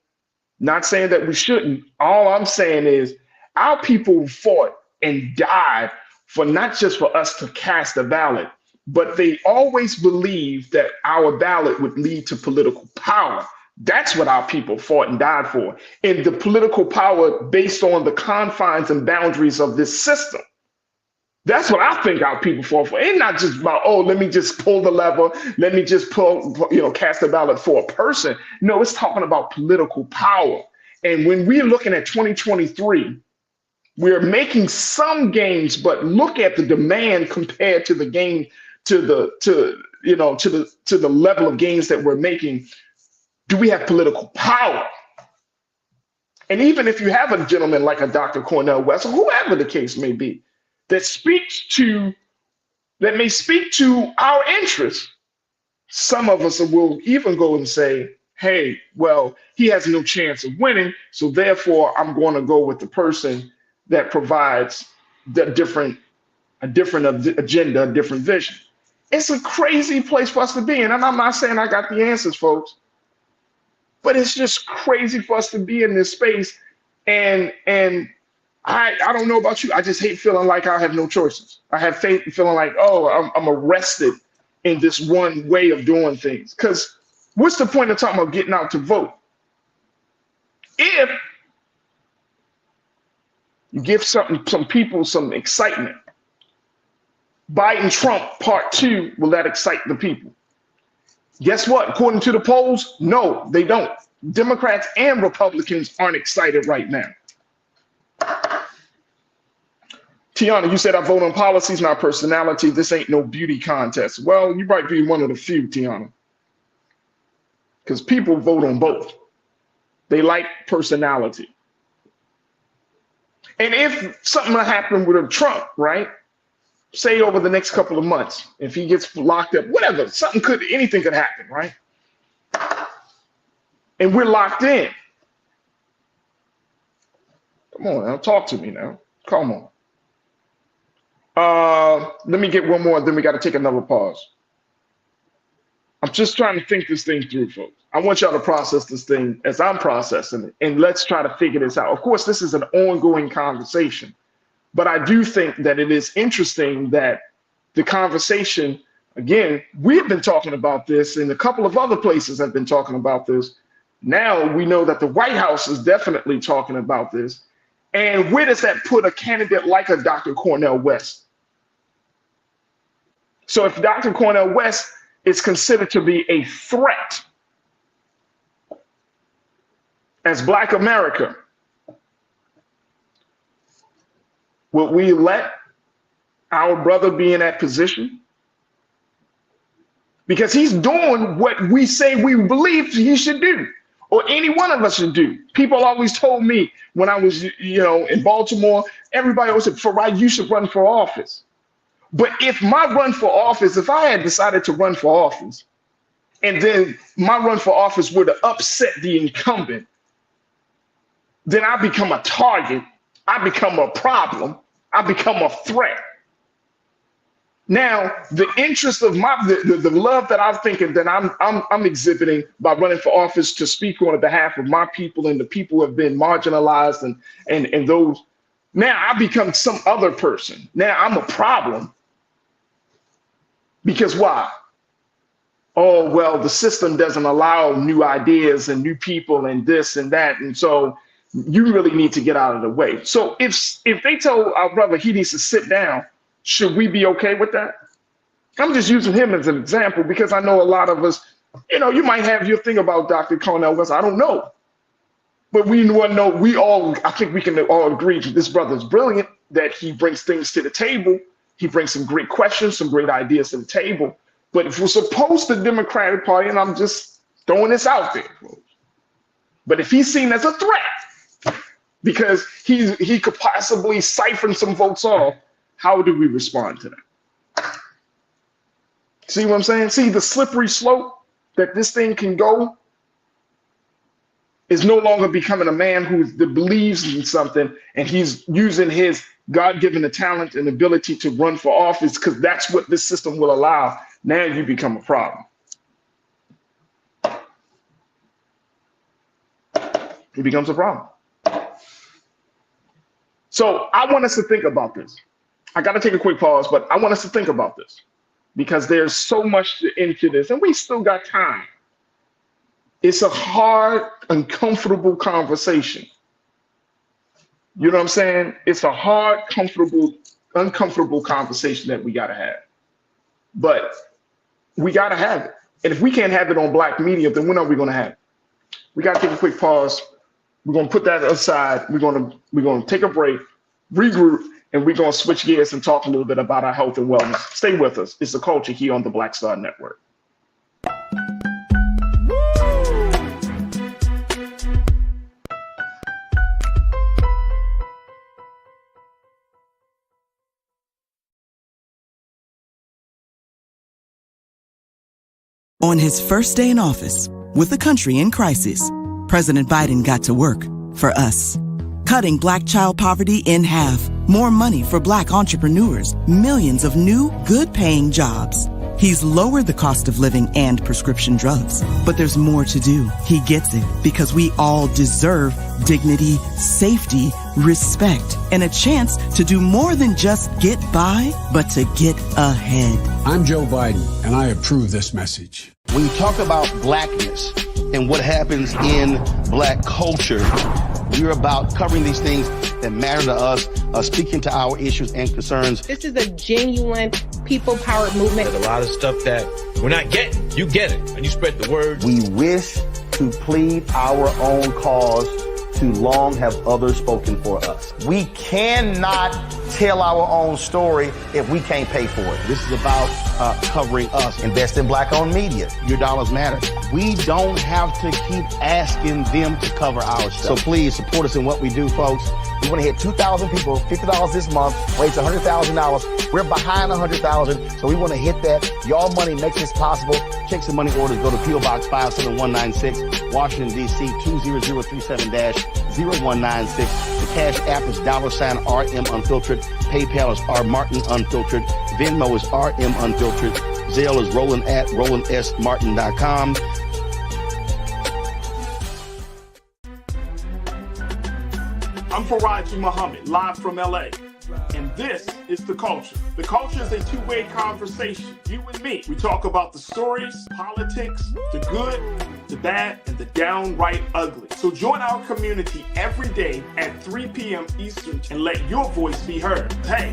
Not saying that we shouldn't. All I'm saying is our people fought and died for not just for us to cast a ballot, but they always believed that our ballot would lead to political power. That's what our people fought and died for. And the political power based on the confines and boundaries of this system. That's what I think our people fought for. It's not just about, oh, let me just pull the lever. Let me just cast a ballot for a person. No, it's talking about political power. And when we're looking at 2023, we're making some gains, but look at the demand compared to the gain, to the level of gains that we're making. Do we have political power? And even if you have a gentleman like a Dr. Cornel West, or whoever the case may be, that may speak to our interests, some of us will even go and say, hey, well, he has no chance of winning, so therefore I'm going to go with the person that provides a different agenda, a different vision. It's a crazy place for us to be in. And I'm not saying I got the answers, folks, but it's just crazy for us to be in this space. And I don't know about you. I just hate feeling like I have no choices. I have feeling like, oh, I'm arrested in this one way of doing things. Because what's the point of talking about getting out to vote? If you give some people some excitement, Biden Trump part 2, will that excite the people? Guess what? According to the polls, no, they don't. Democrats and Republicans aren't excited right now. Tiana, you said I vote on policies, not personality. This ain't no beauty contest. Well, you might be one of the few, Tiana, because people vote on both. They like personality. And if something happened with Trump, right? Say over the next couple of months, if he gets locked up, whatever, anything could happen, right? And we're locked in. Come on now, talk to me now. Come on. Let me get one more, then we got to take another pause. I'm just trying to think this thing through, folks. I want y'all to process this thing as I'm processing it, and let's try to figure this out. Of course, this is an ongoing conversation, but I do think that it is interesting that the conversation, again, we've been talking about this, and a couple of other places have been talking about this. Now we know that the White House is definitely talking about this. And where does that put a candidate like a Dr. Cornel West? So if Dr. Cornel West is considered to be a threat as Black America, will we let our brother be in that position? Because he's doing what we say we believe he should do, or any one of us should do. People always told me when I was, in Baltimore, everybody always said, Farad, you should run for office. But if my run for office, if I had decided to run for office, and then my run for office were to upset the incumbent, then I become a target, I become a problem, I become a threat. Now, the interest of the love that I'm thinking that I'm exhibiting by running for office to speak on behalf of my people and the people who have been marginalized and those, now I become some other person. Now I'm a problem. Because why? Oh, well, the system doesn't allow new ideas and new people and this and that. And so you really need to get out of the way. So if they tell our brother he needs to sit down, should we be okay with that? I'm just using him as an example because I know a lot of us, you might have your thing about Dr. Cornel West. I don't know. But I think we can all agree that this brother's brilliant, that he brings things to the table. He brings some great questions, some great ideas to the table. But if we're supposed to the Democratic Party, and I'm just throwing this out there, but if he's seen as a threat because he could possibly siphon some votes off, how do we respond to that? See what I'm saying? See the slippery slope that this thing can go is no longer becoming a man who believes in something and he's using his God-given talent and ability to run for office because that's what this system will allow. Now you become a problem. It becomes a problem. So I want us to think about this. I got to take a quick pause, but I want us to think about this because there's so much into this and we still got time. It's a hard, uncomfortable conversation. You know what I'm saying? It's a hard, uncomfortable conversation that we got to have. But we got to have it. And if we can't have it on Black media, then when are we going to have it? We got to take a quick pause. We're going to put that aside. We're going to take a break, regroup, and we're going to switch gears and talk a little bit about our health and wellness. Stay with us. It's The Culture here on the Black Star Network. On his first day in office, with the country in crisis, President Biden got to work for us. Cutting Black child poverty in half, more money for Black entrepreneurs, millions of new, good-paying jobs. He's lowered the cost of living and prescription drugs. But there's more to do. He gets it because we all deserve dignity, safety, respect, and a chance to do more than just get by, but to get ahead. I'm Joe Biden, and I approve this message. When you talk about blackness and what happens in Black culture, we're about covering these things that matter to us, speaking to our issues and concerns. This is a genuine people-powered movement. There's a lot of stuff that we're not getting. You get it, and you spread the word. We wish to plead our own cause. Too long have others spoken for us. We cannot tell our own story if we can't pay for it. This is about covering us. Invest in Black-owned media. Your dollars matter. We don't have to keep asking them to cover our stuff. So please support us in what we do, folks. We want to hit 2,000 people, $50 this month, raise $100,000. We're behind 100,000, so we want to hit that. Y'all money makes this possible. Check some money orders. Go to P.O. Box 57196, Washington, D.C. 20037-0196. The Cash App is $RM Unfiltered. PayPal is R Martin Unfiltered. Venmo is RM Unfiltered. Zelle is Roland at RolandSMartin.com. I'm Faraji Muhammad, live from LA. And this is The Culture. The Culture is a two-way conversation. You and me. We talk about the stories, politics, the good, the bad, and the downright ugly. So join our community every day at 3 p.m. Eastern and let your voice be heard. Hey,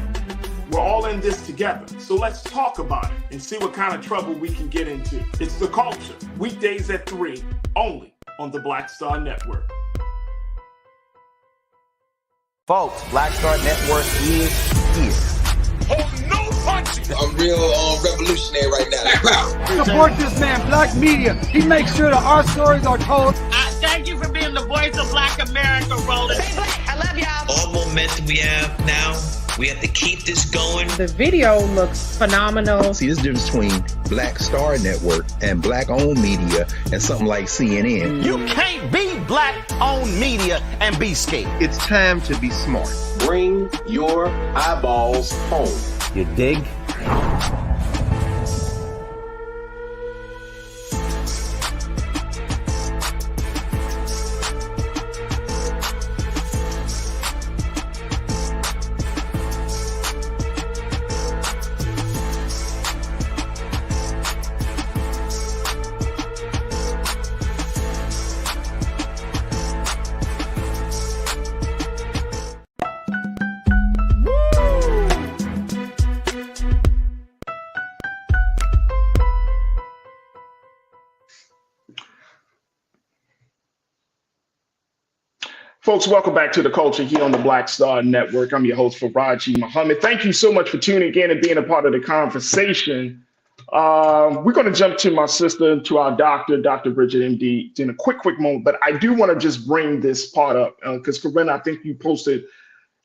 we're all in this together. So let's talk about it and see what kind of trouble we can get into. It's The Culture. Weekdays at 3, only on the Black Star Network. Folks, Black Star Network is here. Oh, no punches! I'm real revolutionary right now. Support this man, Black Media. He makes sure that our stories are told. Thank you for being the voice of Black America, Roland. Stay black. I love y'all. All momentum we have now, we have to keep this going. The video looks phenomenal. See, this difference between Black Star Network and Black-owned media and something like CNN. You can't be Black-owned media and be scared. It's time to be smart. Bring your eyeballs home. You dig? Folks, welcome back to The Culture here on the Black Star Network. I'm your host, Faraji Muhammad. Thank you so much for tuning in and being a part of the conversation. We're going to jump to my sister, to our doctor, Dr. Bridget, MD, in a quick moment. But I do want to just bring this part up because, Corinna, I think you posted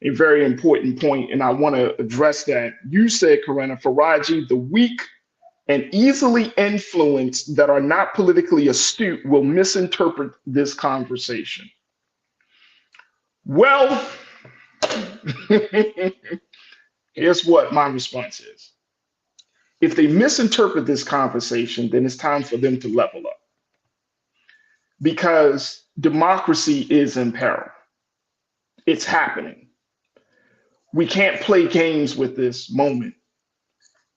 a very important point, and I want to address that. You said, Corinna, Faraji, the weak and easily influenced that are not politically astute will misinterpret this conversation. Well, here's what my response is. If they misinterpret this conversation, then it's time for them to level up. Because democracy is in peril. It's happening. We can't play games with this moment.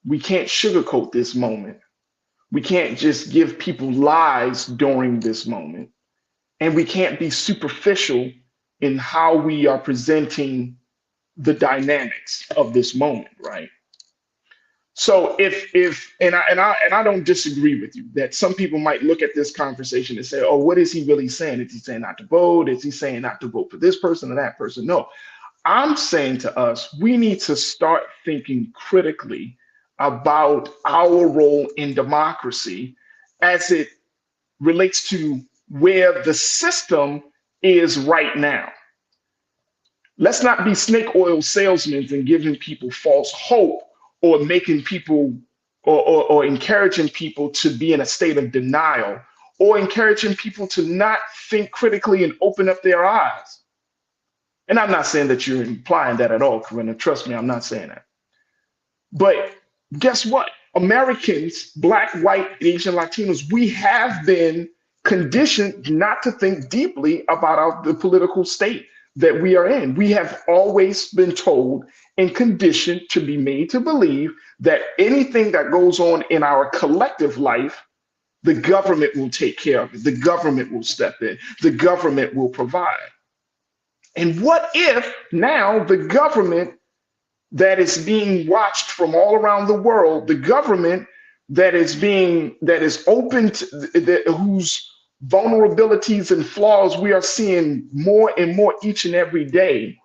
We can't sugarcoat this moment. We can't just give people lies during this moment. And we can't be superficial in how we are presenting the dynamics of this moment, right? So and I don't disagree with you that some people might look at this conversation and say, oh, what is he really saying? Is he saying not to vote? Is he saying not to vote for this person or that person? No, I'm saying to us, we need to start thinking critically about our role in democracy as it relates to where the system is right now. Let's not be snake oil salesmen and giving people false hope or making people or encouraging people to be in a state of denial, or encouraging people to not think critically and open up their eyes. And I'm not saying that you're implying that at all, Corinna. Trust me, I'm not saying that. But guess what? Americans, Black, white, Asian, Latinos, we have been conditioned not to think deeply about the political state that we are in. We have always been told and conditioned to be made to believe that anything that goes on in our collective life, the government will take care of it. The government will step in. The government will provide. And what if now the government that is being watched from all around the world, the government that is open to, whose vulnerabilities and flaws we are seeing more and more each and every day,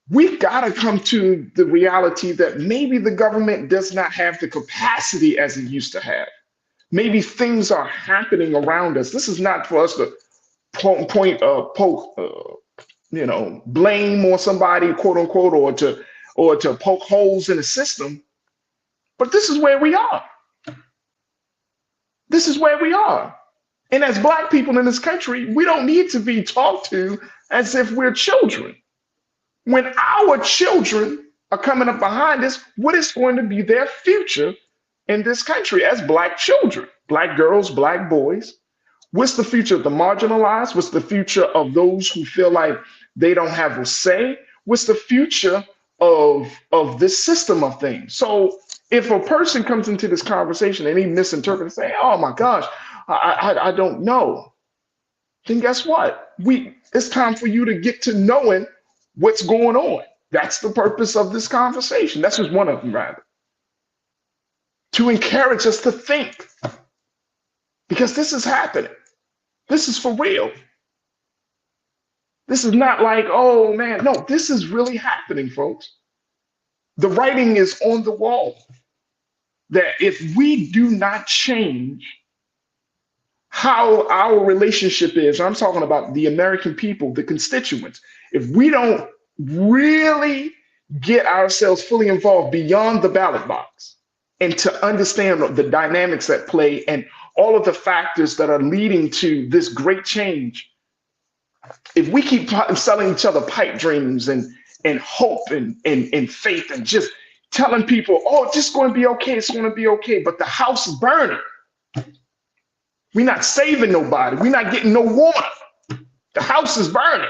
we've got to come to the reality that maybe the government does not have the capacity as it used to have. Maybe things are happening around us. This is not for us to blame on somebody, quote unquote, or to poke holes in the system. But this is where we are. This is where we are. And as Black people in this country, we don't need to be talked to as if we're children. When our children are coming up behind us, what is going to be their future in this country as Black children, Black girls, Black boys? What's the future of the marginalized? What's the future of those who feel like they don't have a say? What's the future of this system of things? So if a person comes into this conversation and he misinterprets and say, oh my gosh, I don't know, then guess what? It's time for you to get to knowing what's going on. That's the purpose of this conversation. That's just one of them, rather. To encourage us to think. Because this is happening. This is for real. This is not like, oh man, no, this is really happening, folks. The writing is on the wall that if we do not change how our relationship is, I'm talking about the American people, the constituents, if we don't really get ourselves fully involved beyond the ballot box and to understand the dynamics at play and all of the factors that are leading to this great change, if we keep selling each other pipe dreams and hope and faith and just telling people, oh, it's just going to be okay, it's going to be okay, but the house is burning. We're not saving nobody. We're not getting no water. The house is burning.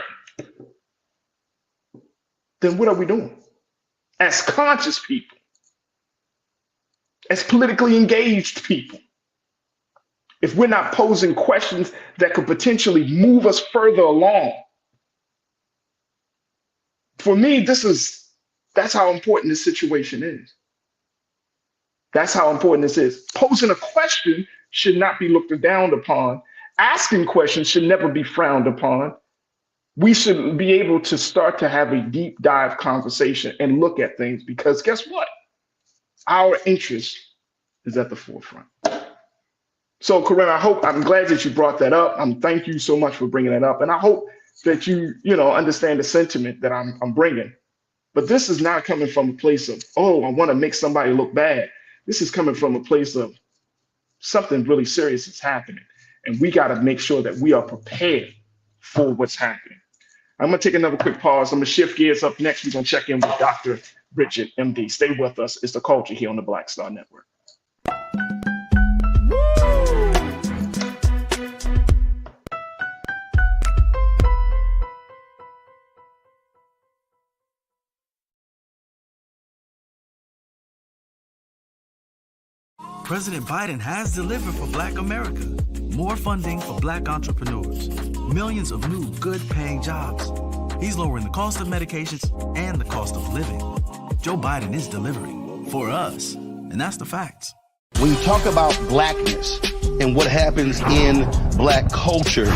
Then what are we doing? As conscious people, as politically engaged people, if we're not posing questions that could potentially move us further along. For me, that's how important this situation is. That's how important this is. Posing a question should not be looked down upon. Asking questions should never be frowned upon. We should be able to start to have a deep dive conversation and look at things, because guess what? Our interest is at the forefront. So, Corinna, I'm glad that you brought that up. Thank you so much for bringing it up. And I hope that you understand the sentiment that I'm bringing. But this is not coming from a place of, oh, I want to make somebody look bad. This is coming from a place of something really serious is happening. And we got to make sure that we are prepared for what's happening. I'm going to take another quick pause. I'm going to shift gears. Up next, we're going to check in with Dr. Bridget, MD. Stay with us. It's The Culture here on the Black Star Network. President Biden has delivered for Black America. More funding for Black entrepreneurs. Millions of new good-paying jobs. He's lowering the cost of medications and the cost of living. Joe Biden is delivering for us, and that's the facts. When you talk about Blackness and what happens in Black culture,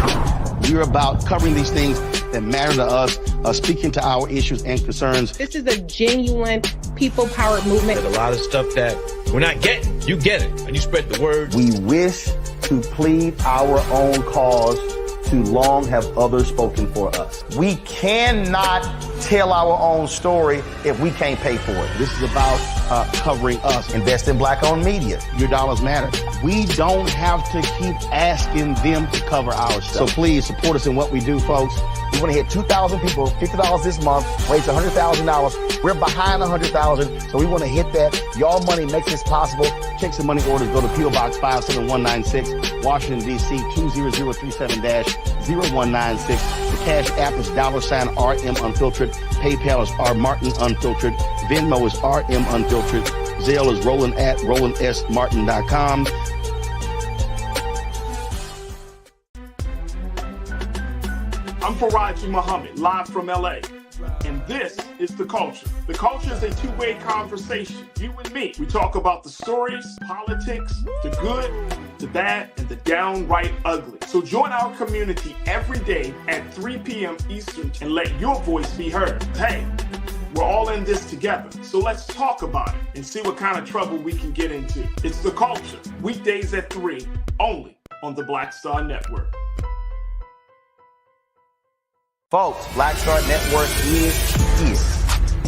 we're about covering these things that matter to us, speaking to our issues and concerns. This is a genuine people-powered movement. There's a lot of stuff that we're not getting. You get it, and you spread the word. We wish to plead our own cause. Too long have others spoken for us. We cannot tell our own story if we can't pay for it. This is about covering us. Invest in black-owned media. Your dollars matter. We don't have to keep asking them to cover our stuff. So please support us in what we do, folks. We want to hit 2,000 people, $50 this month, raise $100,000. We're behind 100,000, so we want to hit that. Y'all money makes this possible. Check some money orders. Go to P.O. Box 57196, Washington, D.C. 20037-0196. The Cash App is $RM Unfiltered. PayPal is R Martin Unfiltered. Venmo is RM Unfiltered. Zelle is Roland at RolandSMartin.com. I'm Faraji Muhammad, live from LA. And this is The Culture. The Culture is a two-way conversation. You and me. We talk about the stories, politics, the good, the bad, and the downright ugly. So join our community every day at 3 p.m. Eastern and let your voice be heard. Hey, we're all in this together. So let's talk about it and see what kind of trouble we can get into. It's The Culture. Weekdays at 3, only on the Black Star Network. Folks, Black Star Network is here.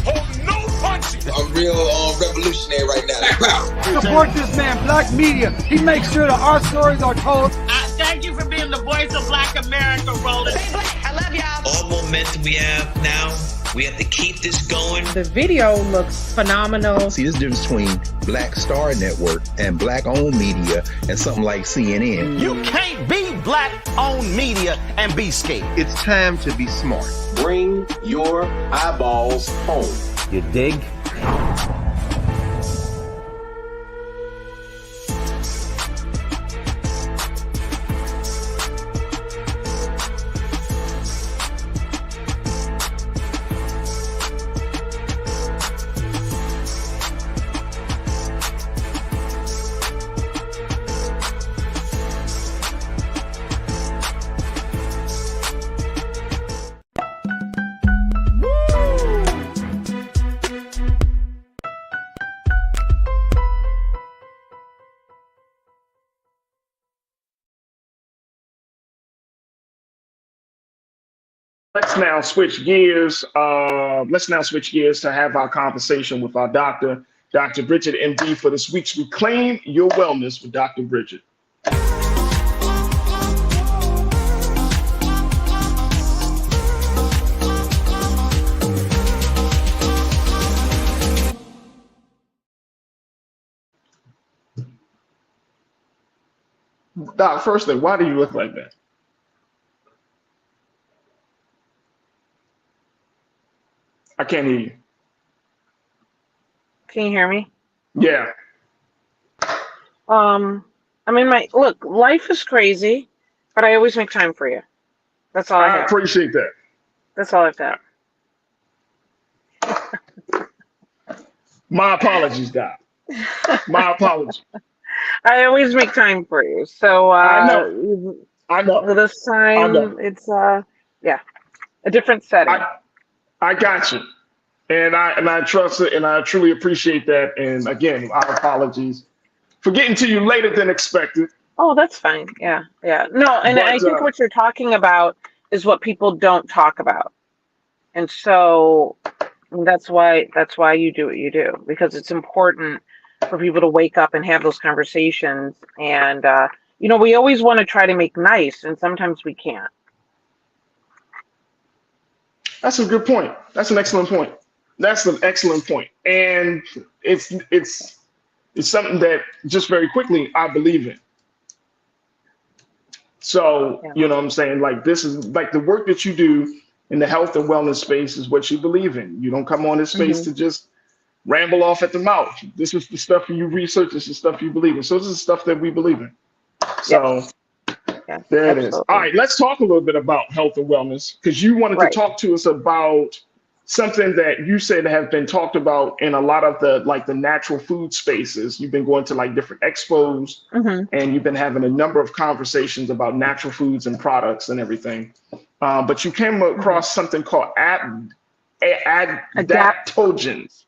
Oh, no punches! I'm real revolutionary right now. Support this man, Black Media. He makes sure that our stories are told. Thank you for being the voice of Black America, Roland. Stay black. I love y'all. All momentum we have now, we have to keep this going. The video looks phenomenal. See, this difference between Black Star Network and black-owned media and something like CNN. You can't be black-owned media and be scared. It's time to be smart. Bring your eyeballs home. You dig? Let's now switch gears. To have our conversation with our doctor, Dr. Bridget, MD, for this week's Reclaim Your Wellness with Dr. Bridget. Doc, firstly, why do you look like that? I can't hear you. Can you hear me? Yeah. I mean, look, life is crazy, but I always make time for you. That's all I have. Appreciate that. That's all I've got. My apologies, Doc. My apologies. I always make time for you. So I know. This time it's a different setting. I got you, and I trust it, and I truly appreciate that. And again, our apologies for getting to you later than expected. Oh, that's fine. Yeah. No, and I think what you're talking about is what people don't talk about, and so that's why you do what you do, because it's important for people to wake up and have those conversations. And we always want to try to make nice, and sometimes we can't. That's a good point. That's an excellent point. And it's something that, just very quickly, I believe in. So, you know what I'm saying? Like, this is like the work that you do in the health and wellness space is what you believe in. You don't come on this space to just ramble off at the mouth. This is the stuff you research. This is stuff you believe in. So this is stuff that we believe in. So there it is. All right, let's talk a little bit about health and wellness, because you wanted to talk to us about something that you said have been talked about in a lot of the natural food spaces. You've been going to like different expos and you've been having a number of conversations about natural foods and products and everything. But you came across something called adaptogens.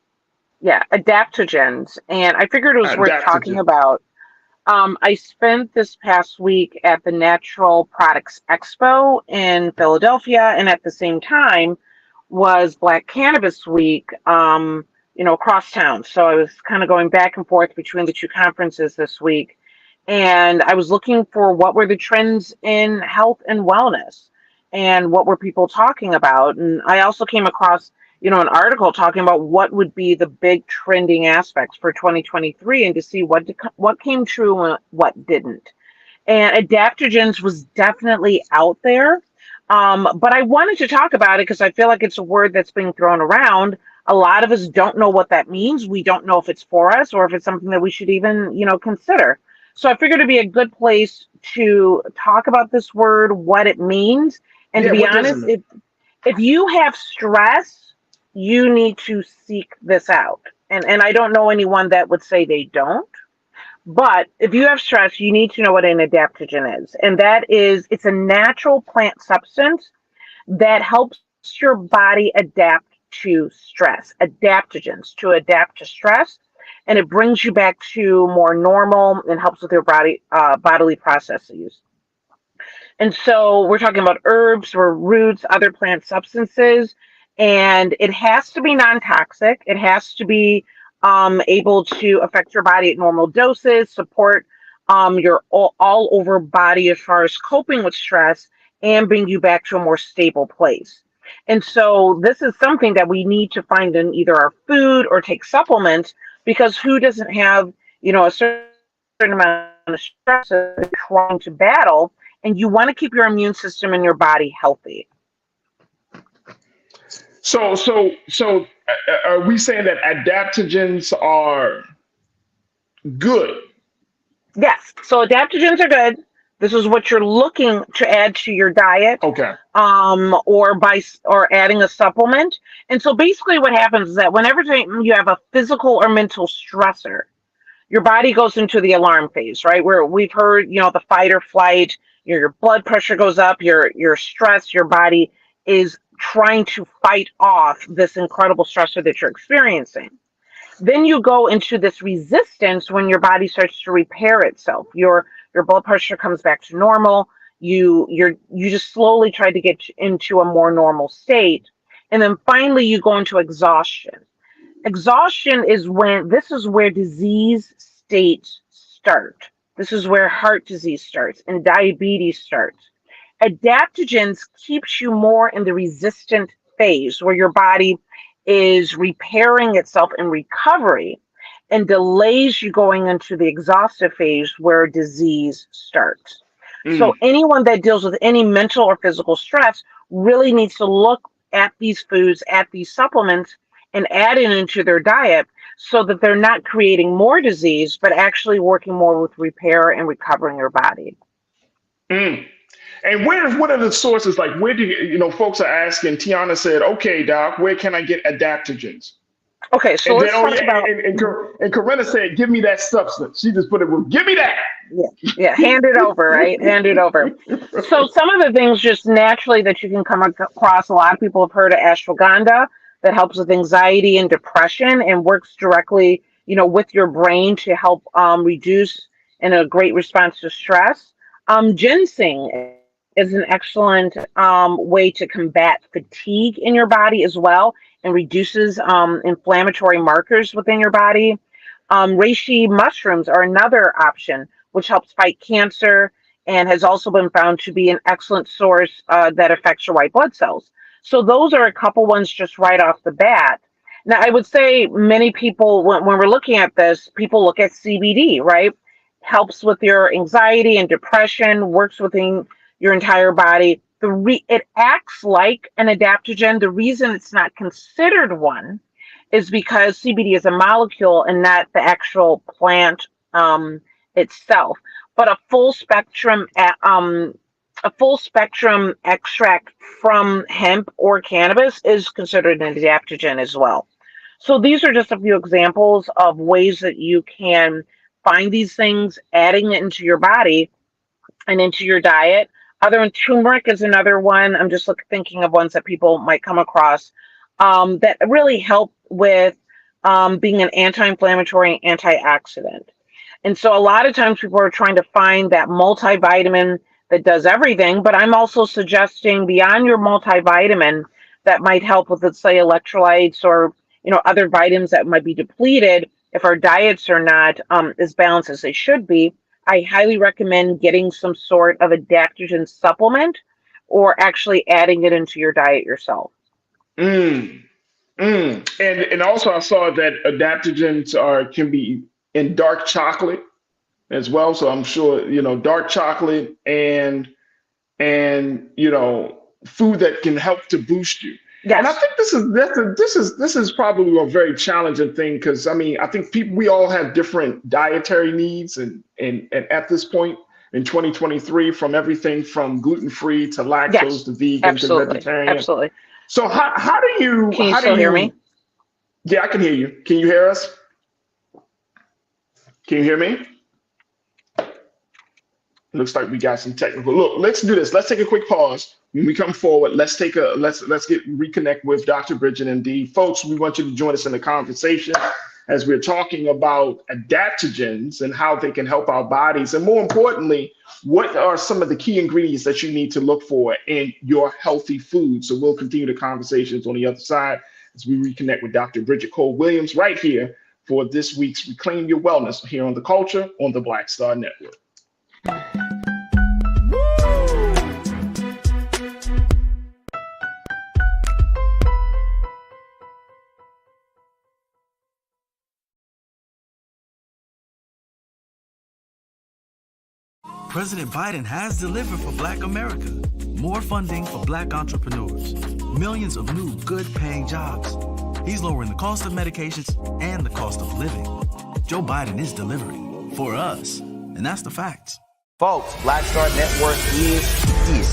Yeah, adaptogens. And I figured it was worth talking about. I spent this past week at the Natural Products Expo in Philadelphia, and at the same time was Black Cannabis Week, across town. So I was kind of going back and forth between the two conferences this week. And I was looking for what were the trends in health and wellness and what were people talking about. And I also came across, an article talking about what would be the big trending aspects for 2023 and to see what came true and what didn't. And adaptogens was definitely out there. But I wanted to talk about it because I feel like it's a word that's being thrown around. A lot of us don't know what that means. We don't know if it's for us or if it's something that we should even, consider. So I figured it'd be a good place to talk about this word, what it means. And to be honest, if you have stress, you need to seek this out. And I don't know anyone that would say they don't. But if you have stress, you need to know what an adaptogen is. And it's a natural plant substance that helps your body adapt to stress. Adaptogens to adapt to stress. And it brings you back to more normal and helps with your bodily processes. And so we're talking about herbs or roots, other plant substances, and it has to be non-toxic. It has to be able to affect your body at normal doses, support your all over body as far as coping with stress, and bring you back to a more stable place. And so this is something that we need to find in either our food or take supplements, because who doesn't have, a certain amount of stress that they're trying to battle, and you want to keep your immune system and your body healthy. So are we saying that adaptogens are good? Yes. So adaptogens are good. This is what you're looking to add to your diet. Okay. Or adding a supplement. And so basically what happens is that whenever you have a physical or mental stressor, your body goes into the alarm phase, right? Where we've heard, the fight or flight, your blood pressure goes up, you're stressed, your body is trying to fight off this incredible stressor that you're experiencing. Then you go into this resistance when your body starts to repair itself. Your blood pressure comes back to normal. You just slowly try to get into a more normal state. And then finally you go into exhaustion. Exhaustion is where disease states start. This is where heart disease starts and diabetes starts. Adaptogens keeps you more in the resistant phase where your body is repairing itself in recovery, and delays you going into the exhaustive phase where disease starts. So anyone that deals with any mental or physical stress really needs to look at these foods, at these supplements, and add it into their diet so that they're not creating more disease, but actually working more with repair and recovering your body. And what are the sources? Like, where do folks are asking? Tiana said, okay, doc, where can I get adaptogens? Okay, so let's talk about. And Corinna said, give me that substance. She just put it, well, give me that. Yeah, hand it over, right? Hand it over. So some of the things just naturally that you can come across, a lot of people have heard of ashwagandha that helps with anxiety and depression and works directly, with your brain to help reduce and a great response to stress. Ginseng is an excellent way to combat fatigue in your body as well, and reduces inflammatory markers within your body. Reishi mushrooms are another option, which helps fight cancer and has also been found to be an excellent source that affects your white blood cells. So those are a couple ones just right off the bat. Now, I would say many people, when we're looking at this, people look at CBD, right? Helps with your anxiety and depression, works within your entire body. It acts like an adaptogen. The reason it's not considered one is because CBD is a molecule and not the actual plant itself. But a full spectrum extract from hemp or cannabis is considered an adaptogen as well. So these are just a few examples of ways that you can find these things, adding it into your body and into your diet. Other than turmeric is another one. I'm just thinking of ones that people might come across that really help with being an anti-inflammatory and antioxidant. And so a lot of times people are trying to find that multivitamin that does everything, but I'm also suggesting beyond your multivitamin that might help with, let's say, electrolytes or, other vitamins that might be depleted if our diets are not as balanced as they should be, I highly recommend getting some sort of adaptogen supplement or actually adding it into your diet yourself. And also I saw that adaptogens can be in dark chocolate as well. So I'm sure, dark chocolate and food that can help to boost you. Yes. And I think this is probably a very challenging thing because I think we all have different dietary needs and at this point in 2023, from everything from gluten-free to lactose to vegan to vegetarian. Absolutely. So how do you hear me? Yeah, I can hear you. Can you hear us? Can you hear me? Looks like we got some technical. Look, let's do this. Let's take a quick pause. When we come forward, let's reconnect with Dr. Bridget MD. Folks, we want you to join us in the conversation as we're talking about adaptogens and how they can help our bodies. And more importantly, what are some of the key ingredients that you need to look for in your healthy food? So we'll continue the conversations on the other side as we reconnect with Dr. Bridget Cole-Williams right here for this week's Reclaim Your Wellness here on The Culture on the Black Star Network. President Biden has delivered for Black America. More funding for Black entrepreneurs. Millions of new good-paying jobs. He's lowering the cost of medications and the cost of living. Joe Biden is delivering for us, and that's the facts. Folks, Black Star Network is here.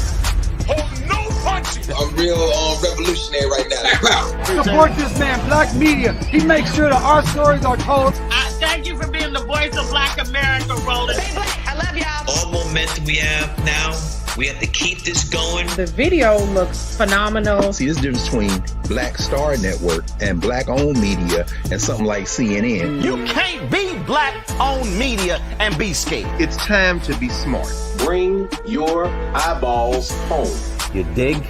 Oh, no punches! I'm real revolutionary right now. Support this man, Black Media. He makes sure that our stories are told. Thank you for being the voice of Black America, Roland. Stay black. I love y'all. All momentum we have now, we have to keep this going. The video looks phenomenal. See, this difference between Black Star Network and Black-owned media and something like CNN. You can't be Black-owned media and be scared. It's time to be smart. Bring your eyeballs home. You dig?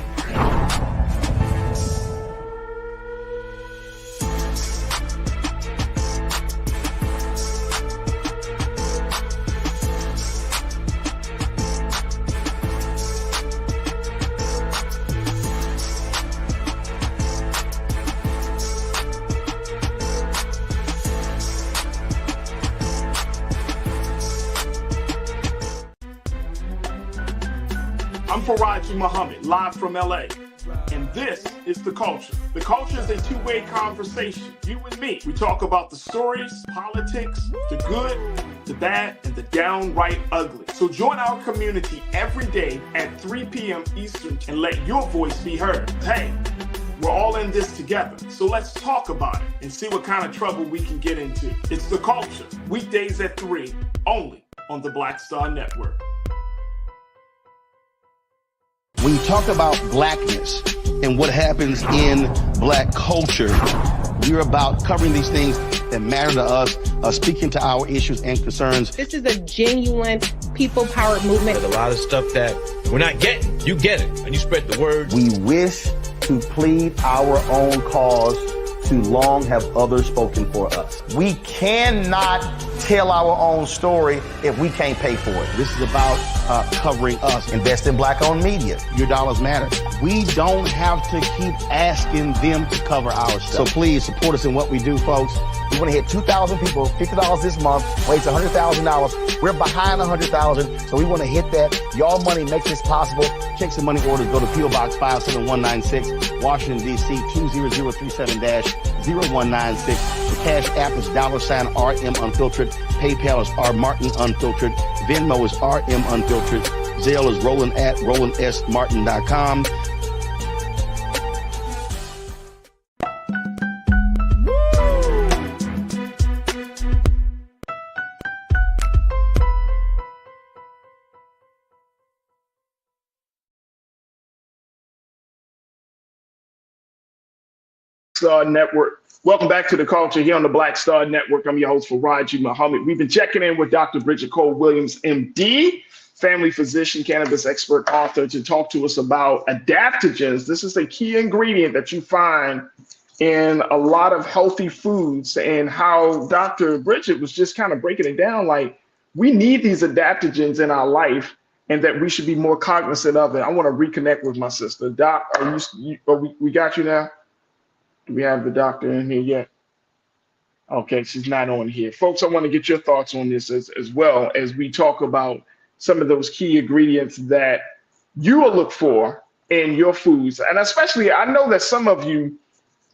I'm Faraji Muhammad, live from LA. And this is The Culture. The Culture is a two-way conversation. You and me. We talk about the stories, politics, the good, the bad, and the downright ugly. So join our community every day at 3 p.m. Eastern and let your voice be heard. Hey, we're all in this together. So let's talk about it and see what kind of trouble we can get into. It's The Culture, weekdays at 3, only on the Black Star Network. When you talk about blackness and what happens in Black culture, we're about covering these things that matter to us, speaking to our issues and concerns. This is a genuine people-powered movement. There's a lot of stuff that we're not getting. You get it, and you spread the word. We wish to plead our own cause. Too long have others spoken for us. We cannot tell our own story if we can't pay for it. This is about covering us. Invest in Black-owned media. Your dollars matter. We don't have to keep asking them to cover our stuff. So please support us in what we do, folks. We want to hit 2,000 people, $50 this month, raise $100,000. We're behind 100,000, so we want to hit that. Y'all money makes this possible. Check some money orders. Go to P.O. Box 57196, Washington, D.C. 20037-0196. The Cash App is $RM Unfiltered. PayPal is R Martin Unfiltered. Venmo is RM Unfiltered. Zelle is Roland at RolandSMartin.com. Star Network. Welcome back to The Culture here on the Black Star Network. I'm your host, Faraji Muhammad. We've been checking in with Dr. Bridget Cole-Williams, MD, family physician, cannabis expert, author, to talk to us about adaptogens. This is a key ingredient that you find in a lot of healthy foods, and how Dr. Bridget was just kind of breaking it down. Like, we need these adaptogens in our life, and that we should be more cognizant of it. I want to reconnect with my sister. Doc, we got you now? Do we have the doctor in here yet? Okay, she's not on here. Folks, I want to get your thoughts on this as well, as we talk about some of those key ingredients that you will look for in your foods. And especially, I know that some of you,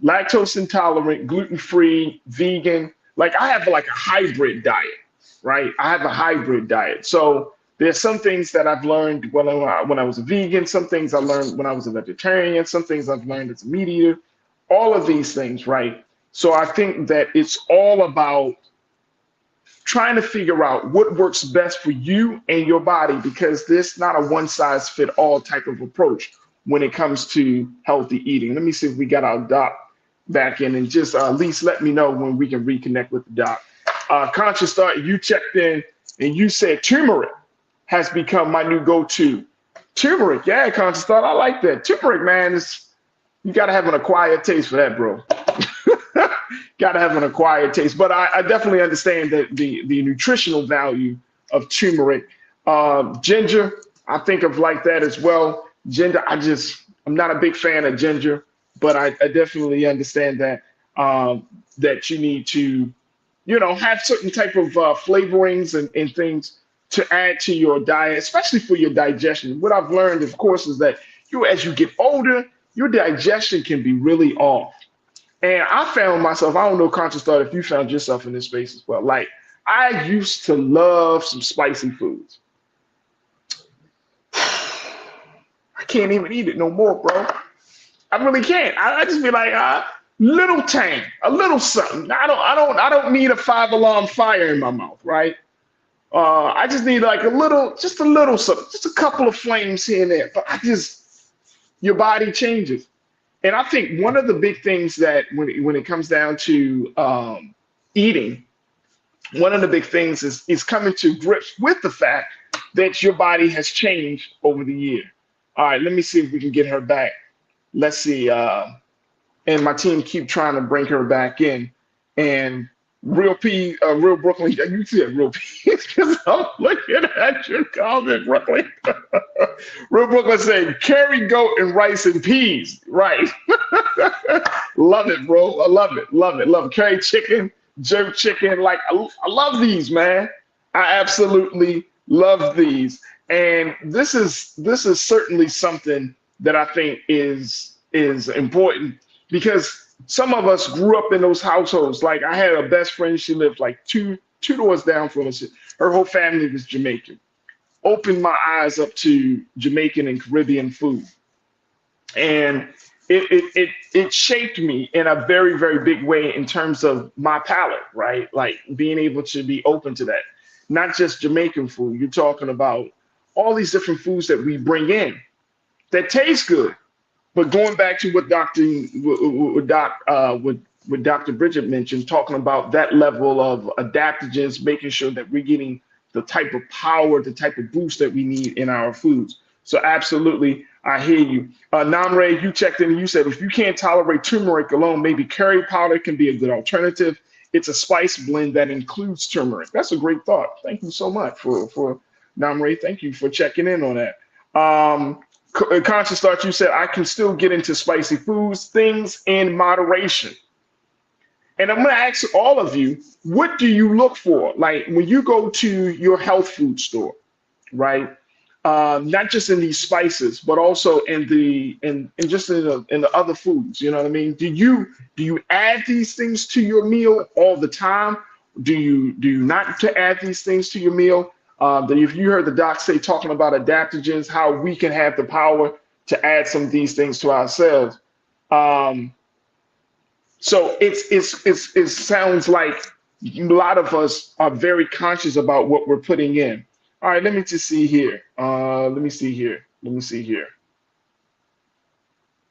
lactose intolerant, gluten-free, vegan, like I have like a hybrid diet, right? I have a hybrid diet. So there's some things that I've learned when I was a vegan, some things I learned when I was a vegetarian, some things I've learned as a meat eater, all of these things, right? So I think that it's all about trying to figure out what works best for you and your body, because there's not a one-size-fit-all type of approach when it comes to healthy eating. Let me see if we got our doc back in, and just at least let me know when we can reconnect with the doc. Conscious Thought, you checked in and you said turmeric has become my new go-to. Turmeric, yeah, Conscious Thought, I like that. Turmeric, man, you got to have an acquired taste for that, bro. Got to have an acquired taste. But I definitely understand that the nutritional value of turmeric. Ginger, I think of like that as well. Ginger, I'm not a big fan of ginger, but I definitely understand that that you need to, have certain type of flavorings and things to add to your diet, especially for your digestion. What I've learned, of course, is that as you get older, your digestion can be really off. And I found myself, I don't know, Conscious Thought, if you found yourself in this space as well. Like, I used to love some spicy foods. I can't even eat it no more, bro. I really can't. I just be like, little tang, a little something. I don't need a 5-alarm fire in my mouth, right? I just need like just a little something, just a couple of flames here and there. But your body changes. And I think one of the big things that when it comes down to eating, one of the big things is coming to grips with the fact that your body has changed over the year. All right, let me see if we can get her back. Let's see. And my team keep trying to bring her back in. And Real Brooklyn, you said Real P, because I'm looking at your comment, Brooklyn. Real Brooklyn saying, curry, goat, and rice and peas. Right. Love it, bro. I love it. Love it. Love it. Curry chicken, jerk chicken. Like, I love these, man. I absolutely love these. And this is certainly something that I think is important, because some of us grew up in those households. Like, I had a best friend, she lived like two doors down from us. Her whole family was Jamaican. Opened my eyes up to Jamaican and Caribbean food. And it shaped me in a very, very big way in terms of my palate, right? Like, being able to be open to that. Not just Jamaican food. You're talking about all these different foods that we bring in that taste good. But going back to what Dr. Bridget mentioned, talking about that level of adaptogens, making sure that we're getting the type of power, the type of boost that we need in our foods. So absolutely, I hear you. Namre, you checked in and you said, if you can't tolerate turmeric alone, maybe curry powder can be a good alternative. It's a spice blend that includes turmeric. That's a great thought. Thank you so much for Namre. Thank you for checking in on that. Conscious Thought, you said, I can still get into spicy foods, things in moderation. And I'm going to ask all of you, what do you look for? Like, when you go to your health food store, right? Not just in these spices, but also in the other foods. You know what I mean? Do you add these things to your meal all the time? Do you not to add these things to your meal? If you heard the doc say, talking about adaptogens, how we can have the power to add some of these things to ourselves. So it sounds like a lot of us are very conscious about what we're putting in. All right, let me just see here. Let me see here.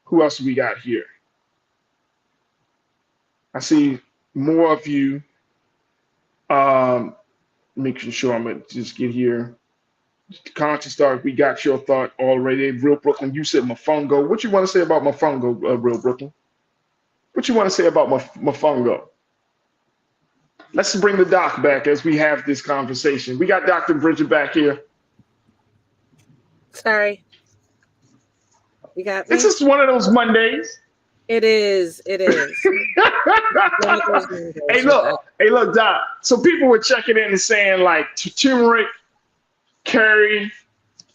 Who else we got here? I see more of you. Making sure I'm gonna just get here. Conscious Thought, we got your thought already. Real Brooklyn, you said mofongo. What you want to say about mofongo, Real Brooklyn? What you want to say about Mofongo? Let's bring the doc back as we have this conversation. We got Dr. Bridget back here. Sorry. You got me? It's just one of those Mondays. It is. It is. Hey, look, Doc. So people were checking in and saying like turmeric, curry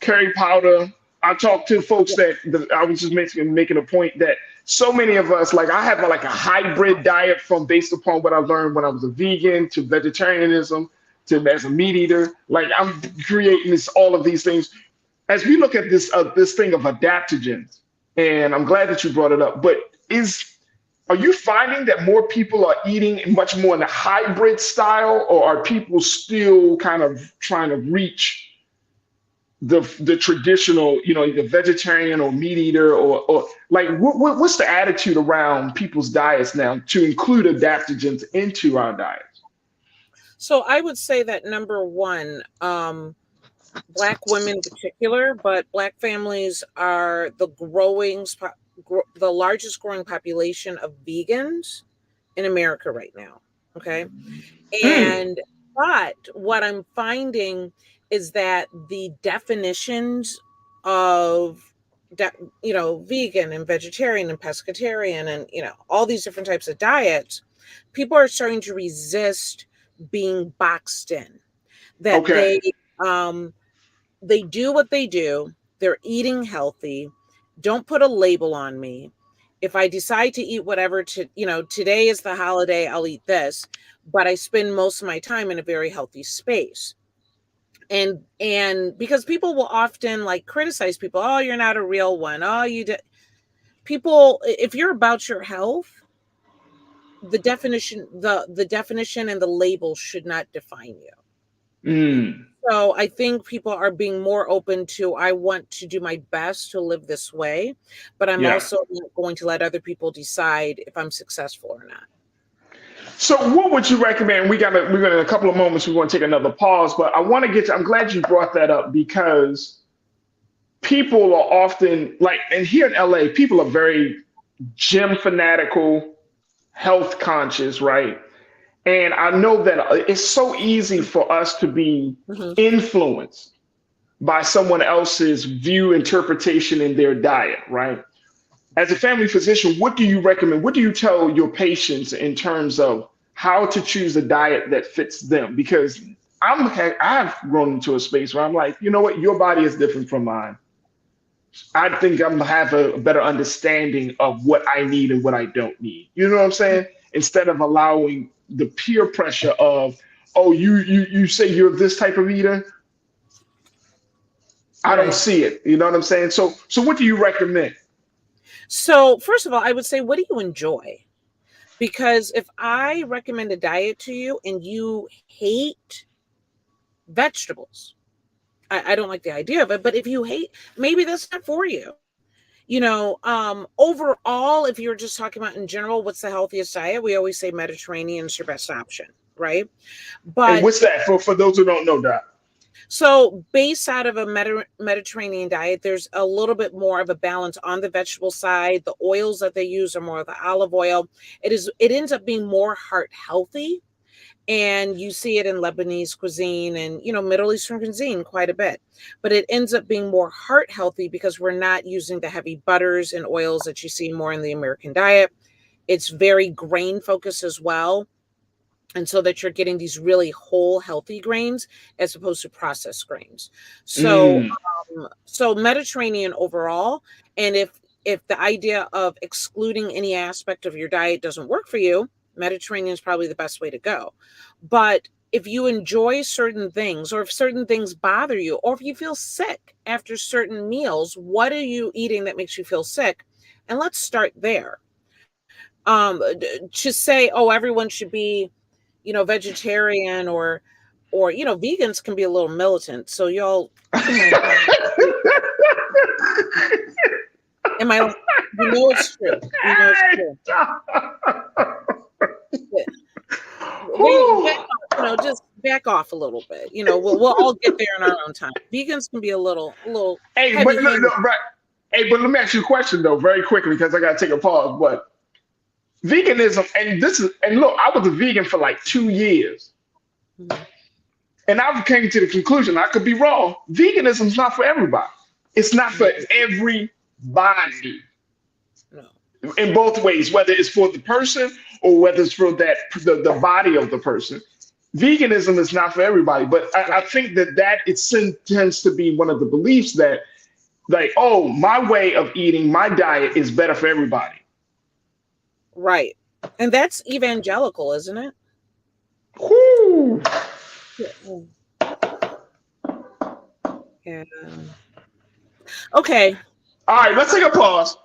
powder. I talked to folks that I was just making a point that so many of us, like I have a hybrid diet based upon what I learned when I was a vegan to vegetarianism to as a meat eater. Like I'm creating all of these things. As we look at this thing of adaptogens, and I'm glad that you brought it up, but are you finding that more people are eating much more in the hybrid style, or are people still kind of trying to reach the traditional, the vegetarian or meat eater, or like what's the attitude around people's diets now to include adaptogens into our diets? So I would say that number one, Black women in particular, but Black families are the largest growing population of vegans in America right now. Okay. But what I'm finding is that the definitions of, vegan and vegetarian and pescatarian and, all these different types of diets, people are starting to resist being boxed in. That they do what they do. They're eating healthy. Don't put a label on me. If I decide to eat whatever today is the holiday, I'll eat this, but I spend most of my time in a very healthy space. And because people will often like criticize people, oh, you're not a real one. Oh, people, if you're about your health, the definition and the label should not define you. So I think people are being more open to, I want to do my best to live this way, but I'm also not going to let other people decide if I'm successful or not. So what would you recommend? We're gonna in a couple of moments, we want to take another pause, but I want to get to, I'm glad you brought that up because people are often like, and here in LA, people are very gym fanatical, health conscious, right? And I know that it's so easy for us to be influenced by someone else's view, interpretation in their diet, right? As a family physician, what do you recommend? What do you tell your patients in terms of how to choose a diet that fits them? Because I've grown into a space where I'm like, you know what? Your body is different from mine. I think I'm gonna have a better understanding of what I need and what I don't need. You know what I'm saying? Instead of allowing the peer pressure of, oh, you say you're this type of eater. I don't see it. You know what I'm saying? So what do you recommend? So first of all, I would say, what do you enjoy? Because if I recommend a diet to you and you hate vegetables, I don't like the idea of it, but if you hate, maybe that's not for you. Overall, if you're just talking about in general, what's the healthiest diet? We always say Mediterranean is your best option, right? But and what's that for those who don't know that? So based out of a Mediterranean diet, there's a little bit more of a balance on the vegetable side. The oils that they use are more of the olive oil. It ends up being more heart healthy. And you see it in Lebanese cuisine and, Middle Eastern cuisine quite a bit. But it ends up being more heart healthy because we're not using the heavy butters and oils that you see more in the American diet. It's very grain focused as well. And so that you're getting these really whole, healthy grains as opposed to processed grains. So, so Mediterranean overall. And if the idea of excluding any aspect of your diet doesn't work for you, Mediterranean is probably the best way to go. But if you enjoy certain things, or if certain things bother you, or if you feel sick after certain meals, what are you eating that makes you feel sick? And let's start there. To say, oh, everyone should be, vegetarian or, vegans can be a little militant. So y'all, it's true. It's true. Just back off a little bit. We'll all get there in our own time. Vegans can be a little. Hey, but right. Hey, but let me ask you a question though, very quickly, because I gotta take a pause. But veganism, and look, I was a vegan for like 2 years. And I came to the conclusion, I could be wrong, veganism is not for everybody. It's not for everybody. No. In both ways, whether it's for the person or whether it's for the body of the person. Veganism is not for everybody. But I think that it tends to be one of the beliefs that, like, oh, my way of eating, my diet is better for everybody. Right. And that's evangelical, isn't it? Whoo. Yeah. Okay. All right, let's take a pause.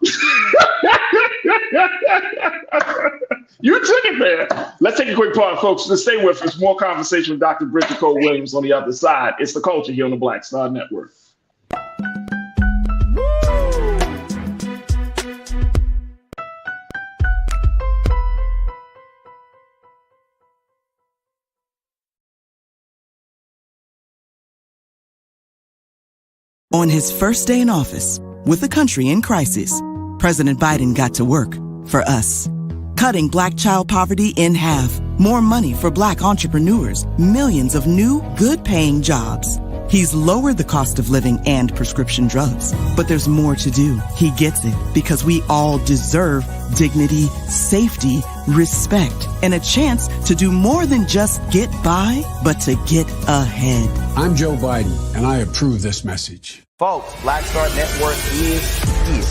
You took it there. Let's take a quick pause, folks. To stay with us, more conversation with Dr. Bridget Cole Williams on the other side. It's The Culture here on the Black Star Network. On his first day in office, with the country in crisis, President Biden got to work for us. Cutting Black child poverty in half, more money for Black entrepreneurs, millions of new, good-paying jobs. He's lowered the cost of living and prescription drugs. But there's more to do. He gets it because we all deserve dignity, safety, respect, and a chance to do more than just get by, but to get ahead. I'm Joe Biden, and I approve this message. Folks, Black Star Network is here.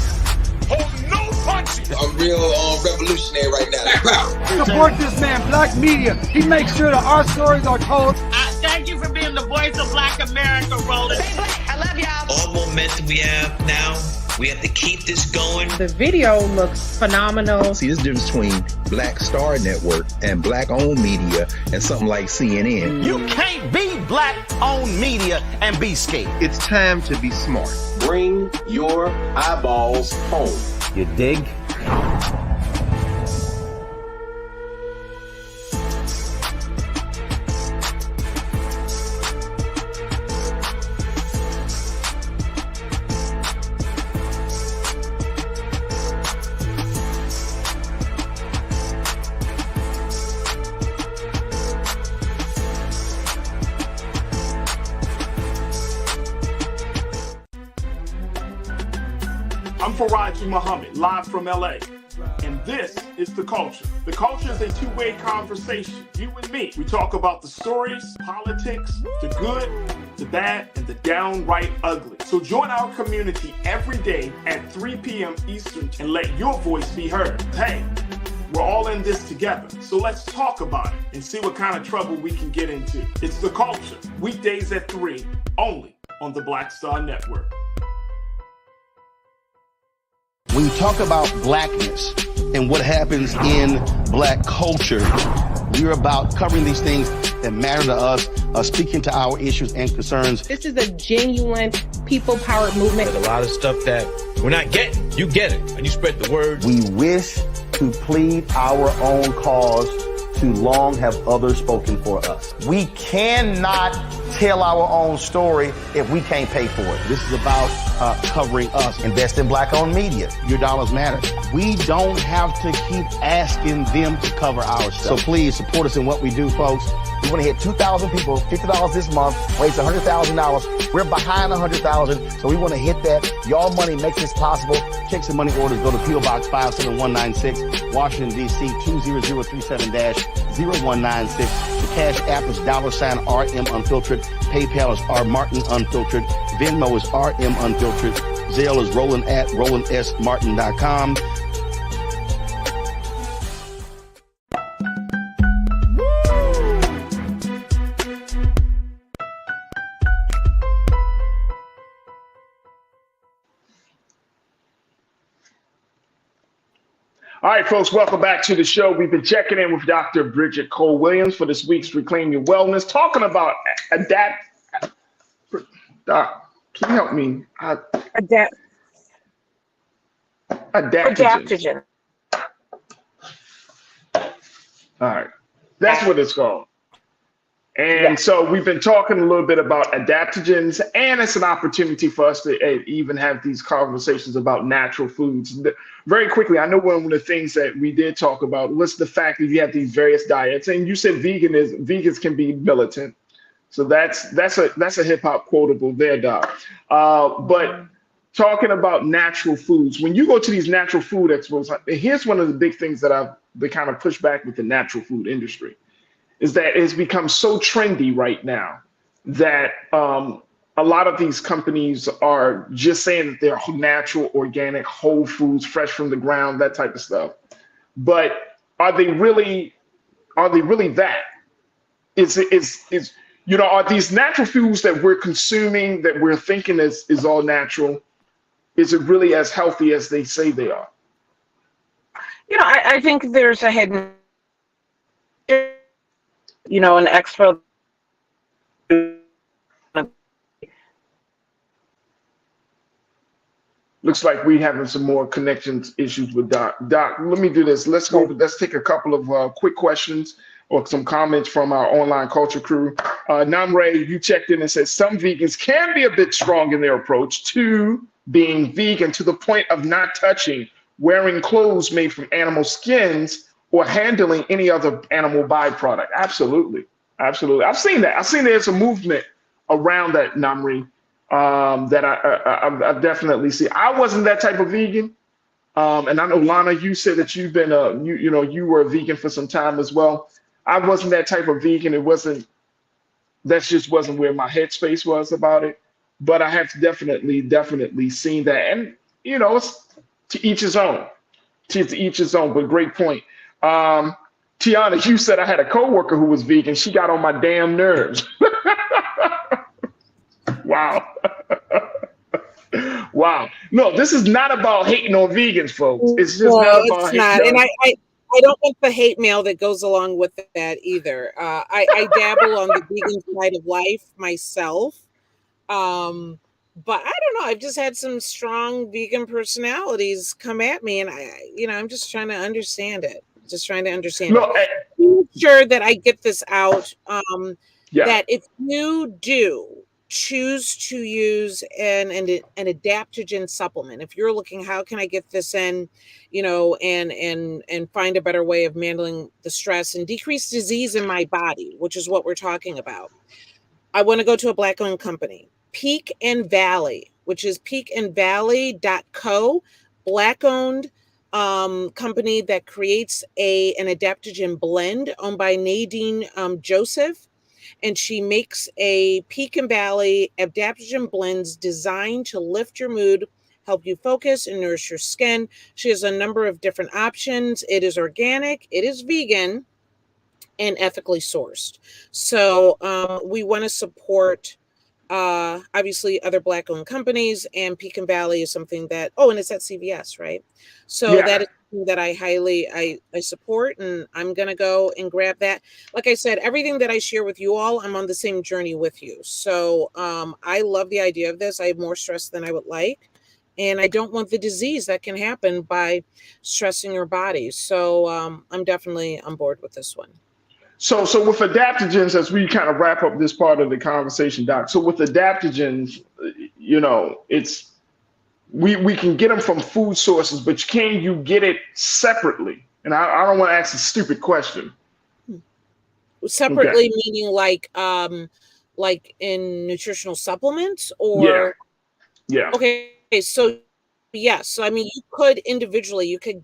Hold no punches. I'm real revolutionary right now. Support this man, Black Media. He makes sure that our stories are told. Thank you for being the voice of Black America, Roland. Stay black. I love y'all. All momentum we have now, we have to keep this going. The video looks phenomenal. See, this difference between Black Star Network and Black-owned media and something like CNN. You can't be Black-owned media and be scared. It's time to be smart. Bring your eyeballs home. You dig? I'm Faraji Muhammad, live from LA. And this is The Culture. The Culture is a two-way conversation. You and me. We talk about the stories, politics, the good, the bad, and the downright ugly. So join our community every day at 3 p.m. Eastern and let your voice be heard. Hey, we're all in this together. So let's talk about it and see what kind of trouble we can get into. It's The Culture, weekdays at 3, only on the Black Star Network. When you talk about blackness and what happens in Black culture, we're about covering these things that matter to us, speaking to our issues and concerns. This is a genuine people-powered movement. There's a lot of stuff that we're not getting. You get it, and you spread the word. We wish to plead our own cause. Too long have others spoken for us. We cannot tell our own story if we can't pay for it. This is about covering us. Invest in Black-owned media. Your dollars matter. We don't have to keep asking them to cover our stuff. So please support us in what we do, folks. We want to hit 2,000 people, $50 this month, raise $100,000. We're behind 100,000, so we want to hit that. Y'all money makes this possible. Checks and money orders go to P.O. Box 57196, Washington, D.C. 20037-0196. The Cash App is $RM Unfiltered. PayPal is R Martin Unfiltered. Venmo is RM Unfiltered. Zelle is Roland at RolandSMartin.com. All right, folks, welcome back to the show. We've been checking in with Dr. Bridget Cole Williams for this week's Reclaim Your Wellness, talking about Doc, can you help me? Adaptogen. All right, that's what it's called. And so we've been talking a little bit about adaptogens, and it's an opportunity for us to even have these conversations about natural foods. Very quickly, I know one of the things that we did talk about was the fact that you have these various diets, and you said vegans can be militant. So that's a hip hop quotable there, Doc. But talking about natural foods, when you go to these natural food expos, here's one of the big things that I've been kind of pushed back with the natural food industry, is that it's become so trendy right now that a lot of these companies are just saying that they're natural, organic, whole foods, fresh from the ground, that type of stuff. But are they really that? Are these natural foods that we're consuming, that we're thinking is all natural, is it really as healthy as they say they are? I think there's a hidden, an expo. Looks like we having some more connections issues with Doc. Doc, let me do this. Let's take a couple of quick questions or some comments from our online culture crew. Namre, you checked in and said some vegans can be a bit strong in their approach to being vegan, to the point of not touching, wearing clothes made from animal skins, or handling any other animal byproduct. Absolutely. Absolutely. I've seen that. I've seen there's a movement around that, Namri, that I definitely see. I wasn't that type of vegan. And I know, Lana, you said that you've been, you were a vegan for some time as well. I wasn't that type of vegan. That just wasn't where my headspace was about it. But I have definitely seen that. And, it's to each his own. To each his own, but great point. Tiana, you said I had a coworker who was vegan. She got on my damn nerves. Wow. Wow. No, this is not about hating on vegans, folks. It's just not about hating. And I don't want the hate mail that goes along with that either. I dabble on the vegan side of life myself. But I don't know. I've just had some strong vegan personalities come at me, and I'm just trying to understand it. I'm sure that I get this out. That if you do choose to use an adaptogen supplement, if you're looking, how can I get this in, and find a better way of handling the stress and decrease disease in my body, which is what we're talking about. I want to go to a Black-owned company, Peak and Valley, which is peakandvalley.co, Black-owned company that creates an adaptogen blend owned by Nadine Joseph. And she makes a Peak and Valley adaptogen blends designed to lift your mood, help you focus, and nourish your skin. She has a number of different options. It is organic, it is vegan, and ethically sourced. So we want to support obviously other Black-owned companies, and Peak and Valley is something that, and it's at CVS, right? So that is something that I support, and I'm gonna go and grab that. Like I said, everything that I share with you all, I'm on the same journey with you. So I love the idea of this. I have more stress than I would like, and I don't want the disease that can happen by stressing your body. So I'm definitely on board with this one. So with adaptogens, as we kind of wrap up this part of the conversation, Doc. So with adaptogens, it's we can get them from food sources, but can you get it separately? And I don't want to ask a stupid question. Separately, meaning like in nutritional supplements, or yeah. Okay, so yes, so I mean, you could individually, you can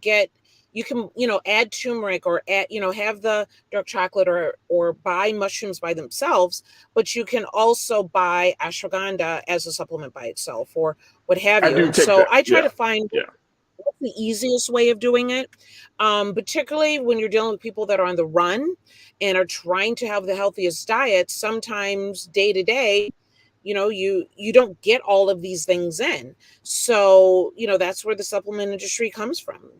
add turmeric, or have the dark chocolate, or buy mushrooms by themselves, but you can also buy ashwagandha as a supplement by itself, or what have you. So I try to find what's the easiest way of doing it, particularly when you're dealing with people that are on the run and are trying to have the healthiest diet. Sometimes day to day, you don't get all of these things in. So, that's where the supplement industry comes from.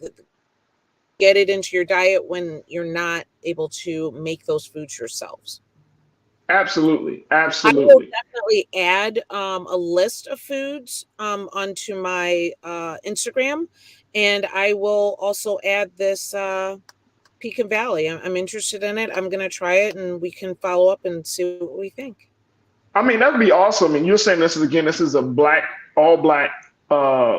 Get it into your diet when you're not able to make those foods yourselves. Absolutely. I will definitely add a list of foods onto my Instagram, and I will also add this Pecan Valley. I'm interested in it. I'm going to try it, and we can follow up and see what we think. I mean, that'd be awesome. And you're saying this is a all black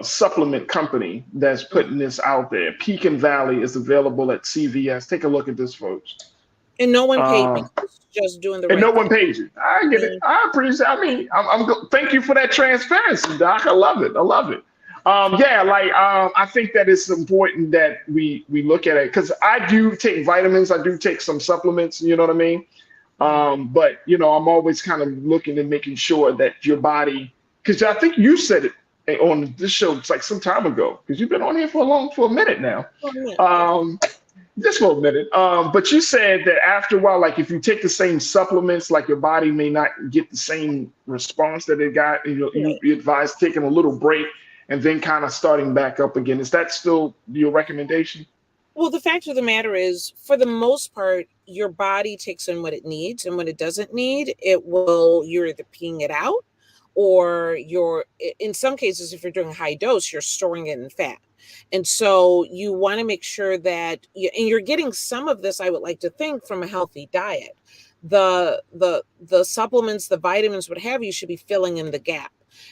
supplement company that's putting this out there. Pecan Valley is available at CVS. Take a look at this, folks. And no one paid me. Just doing the right and no thing. one pays you. I get it. I appreciate. I mean, thank you for that transparency, Doc. I love it. I think that it's important that we look at it, because I do take vitamins. I do take some supplements. You know what I mean? But I'm always kind of looking and making sure that your body, because I think you said it on this show, it's like some time ago, because you've been on here for a minute now. Just for a minute. But you said that after a while, like if you take the same supplements, like your body may not get the same response that it got. You advise taking a little break and then kind of starting back up again. Is that still your recommendation? Well, the fact of the matter is, for the most part, your body takes in what it needs, and what it doesn't need, you're either peeing it out, or in some cases, if you're doing a high dose, you're storing it in fat. And so you want to make sure that you're getting some of this, I would like to think, from a healthy diet. The supplements, the vitamins, what have you, should be filling in the gap.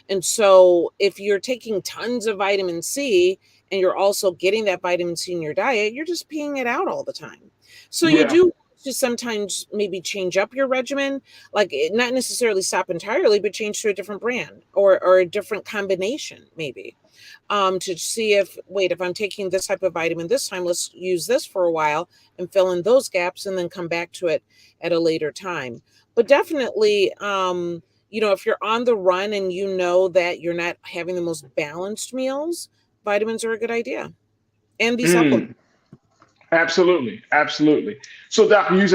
And so if you're taking tons of vitamin C and you're also getting that vitamin C in your diet, you're just peeing it out all the time. So you do just sometimes maybe change up your regimen, like not necessarily stop entirely, but change to a different brand or a different combination maybe, to see if I'm taking this type of vitamin this time, let's use this for a while and fill in those gaps and then come back to it at a later time. But definitely, if you're on the run and you know that you're not having the most balanced meals, vitamins are a good idea. And these supplements. Absolutely. So, Dr. you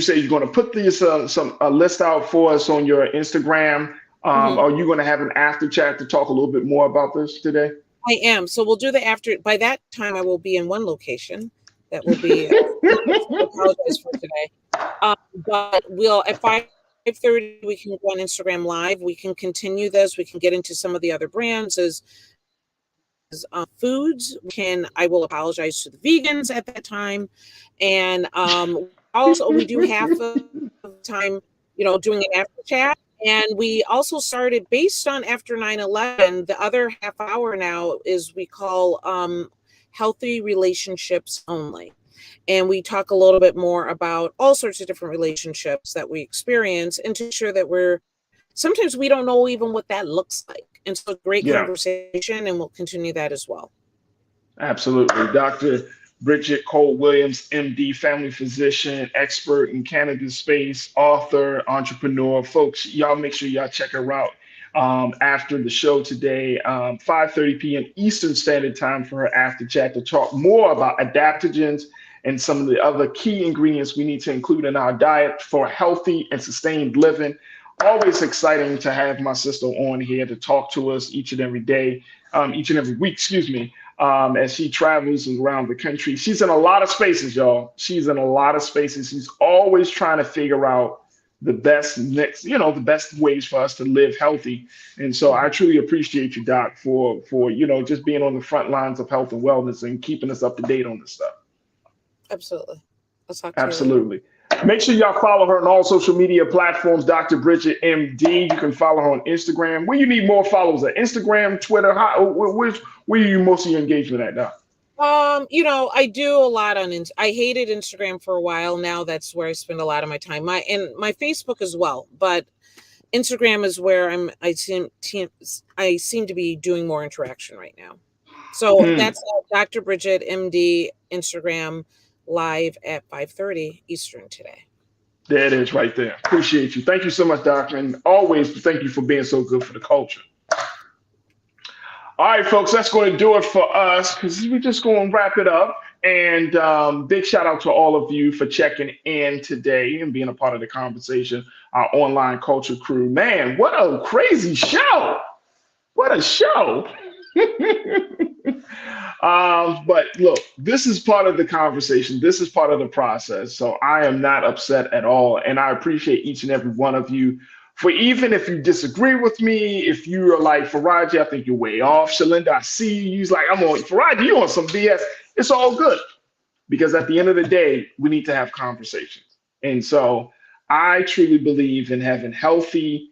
say you're going to put this a list out for us on your Instagram. Are you going to have an after chat to talk a little bit more about this today? I am. So we'll do the after. By that time, I will be in one location. That will be. I apologize for today. But we'll at 5:30 we can go on Instagram Live. We can continue this. We can get into some of the other brands as foods. I will apologize to the vegans at that time, and also we do half of the time, doing an after chat. And we also started, based on after 9/11, the other half hour now is we call healthy relationships only. And we talk a little bit more about all sorts of different relationships that we experience, and to ensure that sometimes we don't know even what that looks like. And so great conversation, and we'll continue that as well. Absolutely. Dr. Bridget Cole-Williams, MD, family physician, expert in cannabis space, author, entrepreneur. Folks, y'all make sure y'all check her out after the show today, 5:30 p.m. Eastern Standard Time, for her after chat to talk more about adaptogens and some of the other key ingredients we need to include in our diet for healthy and sustained living. Always exciting to have my sister on here to talk to us each and every week, as she travels around the country. She's in a lot of spaces, y'all. She's in a lot of spaces. She's always trying to figure out the best ways for us to live healthy. And so I truly appreciate you, Doc, for just being on the front lines of health and wellness and keeping us up to date on this stuff. Absolutely. Absolutely. Make sure y'all follow her on all social media platforms, Dr. Bridget MD. You can follow her on Instagram. Where you need more followers at? Instagram, Twitter? Where you most of your engagement at now? I do a lot on. I hated Instagram for a while. Now that's where I spend a lot of my time. My Facebook as well, but Instagram is where I seem to be doing more interaction right now. So that's Dr. Bridget MD Instagram Live at 5:30 Eastern today. There it is right there. Appreciate you. Thank you so much, Doctor. And always thank you for being so good for the culture. All right, folks, that's going to do it for us, because we're just going to wrap it up. And big shout out to all of you for checking in today and being a part of the conversation, our online culture crew. Man, what a crazy show. What a show. But look, this is part of the conversation. This is part of the process. So I am not upset at all. And I appreciate each and every one of you, for even if you disagree with me, if you're like, Faraji, I think you're way off. Shalinda, I see you. He's like, I'm on Faraji, you on some BS. It's all good. because at the end of the day, we need to have conversations. And so I truly believe in having healthy,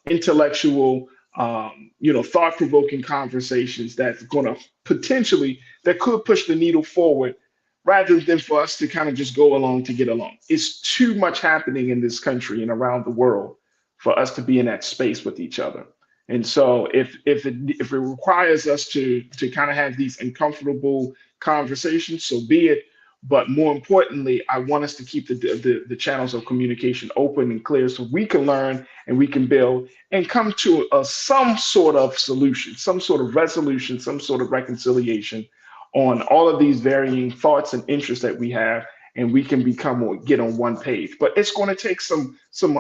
intellectual, thought-provoking conversations that's going to that could push the needle forward rather than for us to kind of just go along to get along. It's too much happening in this country and around the world for us to be in that space with each other. And so if it requires us to kind of have these uncomfortable conversations, so be it. But more importantly, I want us to keep the channels of communication open and clear so we can learn and we can build and come to some sort of solution, some sort of resolution, some sort of reconciliation on all of these varying thoughts and interests that we have, and we can get on one page. But it's going to take some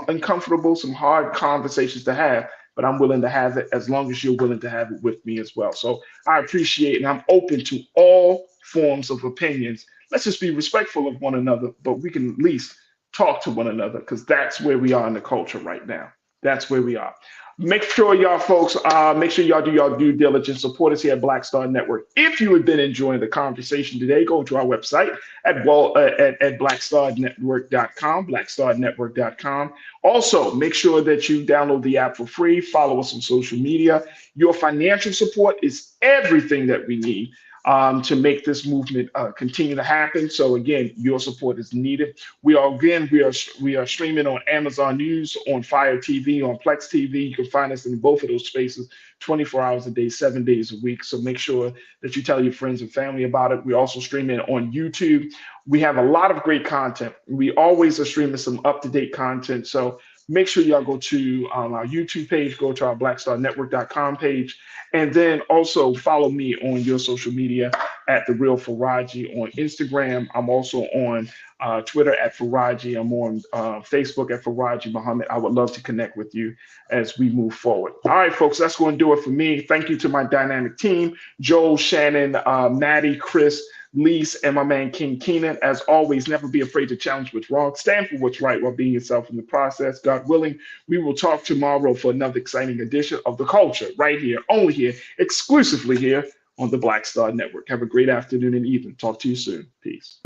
uncomfortable, some hard conversations to have, but I'm willing to have it as long as you're willing to have it with me as well. So I appreciate and I'm open to all forms of opinions. Let's just be respectful of one another, but we can at least talk to one another, because that's where we are in the culture right now. That's where we are. Make sure y'all folks, make sure y'all do y'all due diligence. Support us here at Black Star Network. If you have been enjoying the conversation today, go to our website at blackstarnetwork.com, blackstarnetwork.com. Also, make sure that you download the app for free. Follow us on social media. Your financial support is everything that we need to make this movement continue to happen. So again, your support is needed. We are streaming on Amazon News, on Fire TV, on Plex TV. You can find us in both of those spaces 24 hours a day, 7 days a week. So make sure that you tell your friends and family about it. We also stream it on YouTube. We have a lot of great content. We always are streaming some up-to-date content. So make sure y'all go to our YouTube page, go to our blackstarnetwork.com page, and then also follow me on your social media at The Real Faraji on Instagram. I'm also on Twitter at Faraji. I'm on Facebook at Faraji Muhammad. I would love to connect with you as we move forward. All right, folks, that's going to do it for me. Thank you to my dynamic team, Joel, Shannon, Maddie, Chris, Lise, and my man King Keenan. As always, never be afraid to challenge what's wrong. Stand for what's right while being yourself in the process. God willing, we will talk tomorrow for another exciting edition of The Culture, right here, only here, exclusively here on the Black Star Network. Have a great afternoon and evening. Talk to you soon. Peace.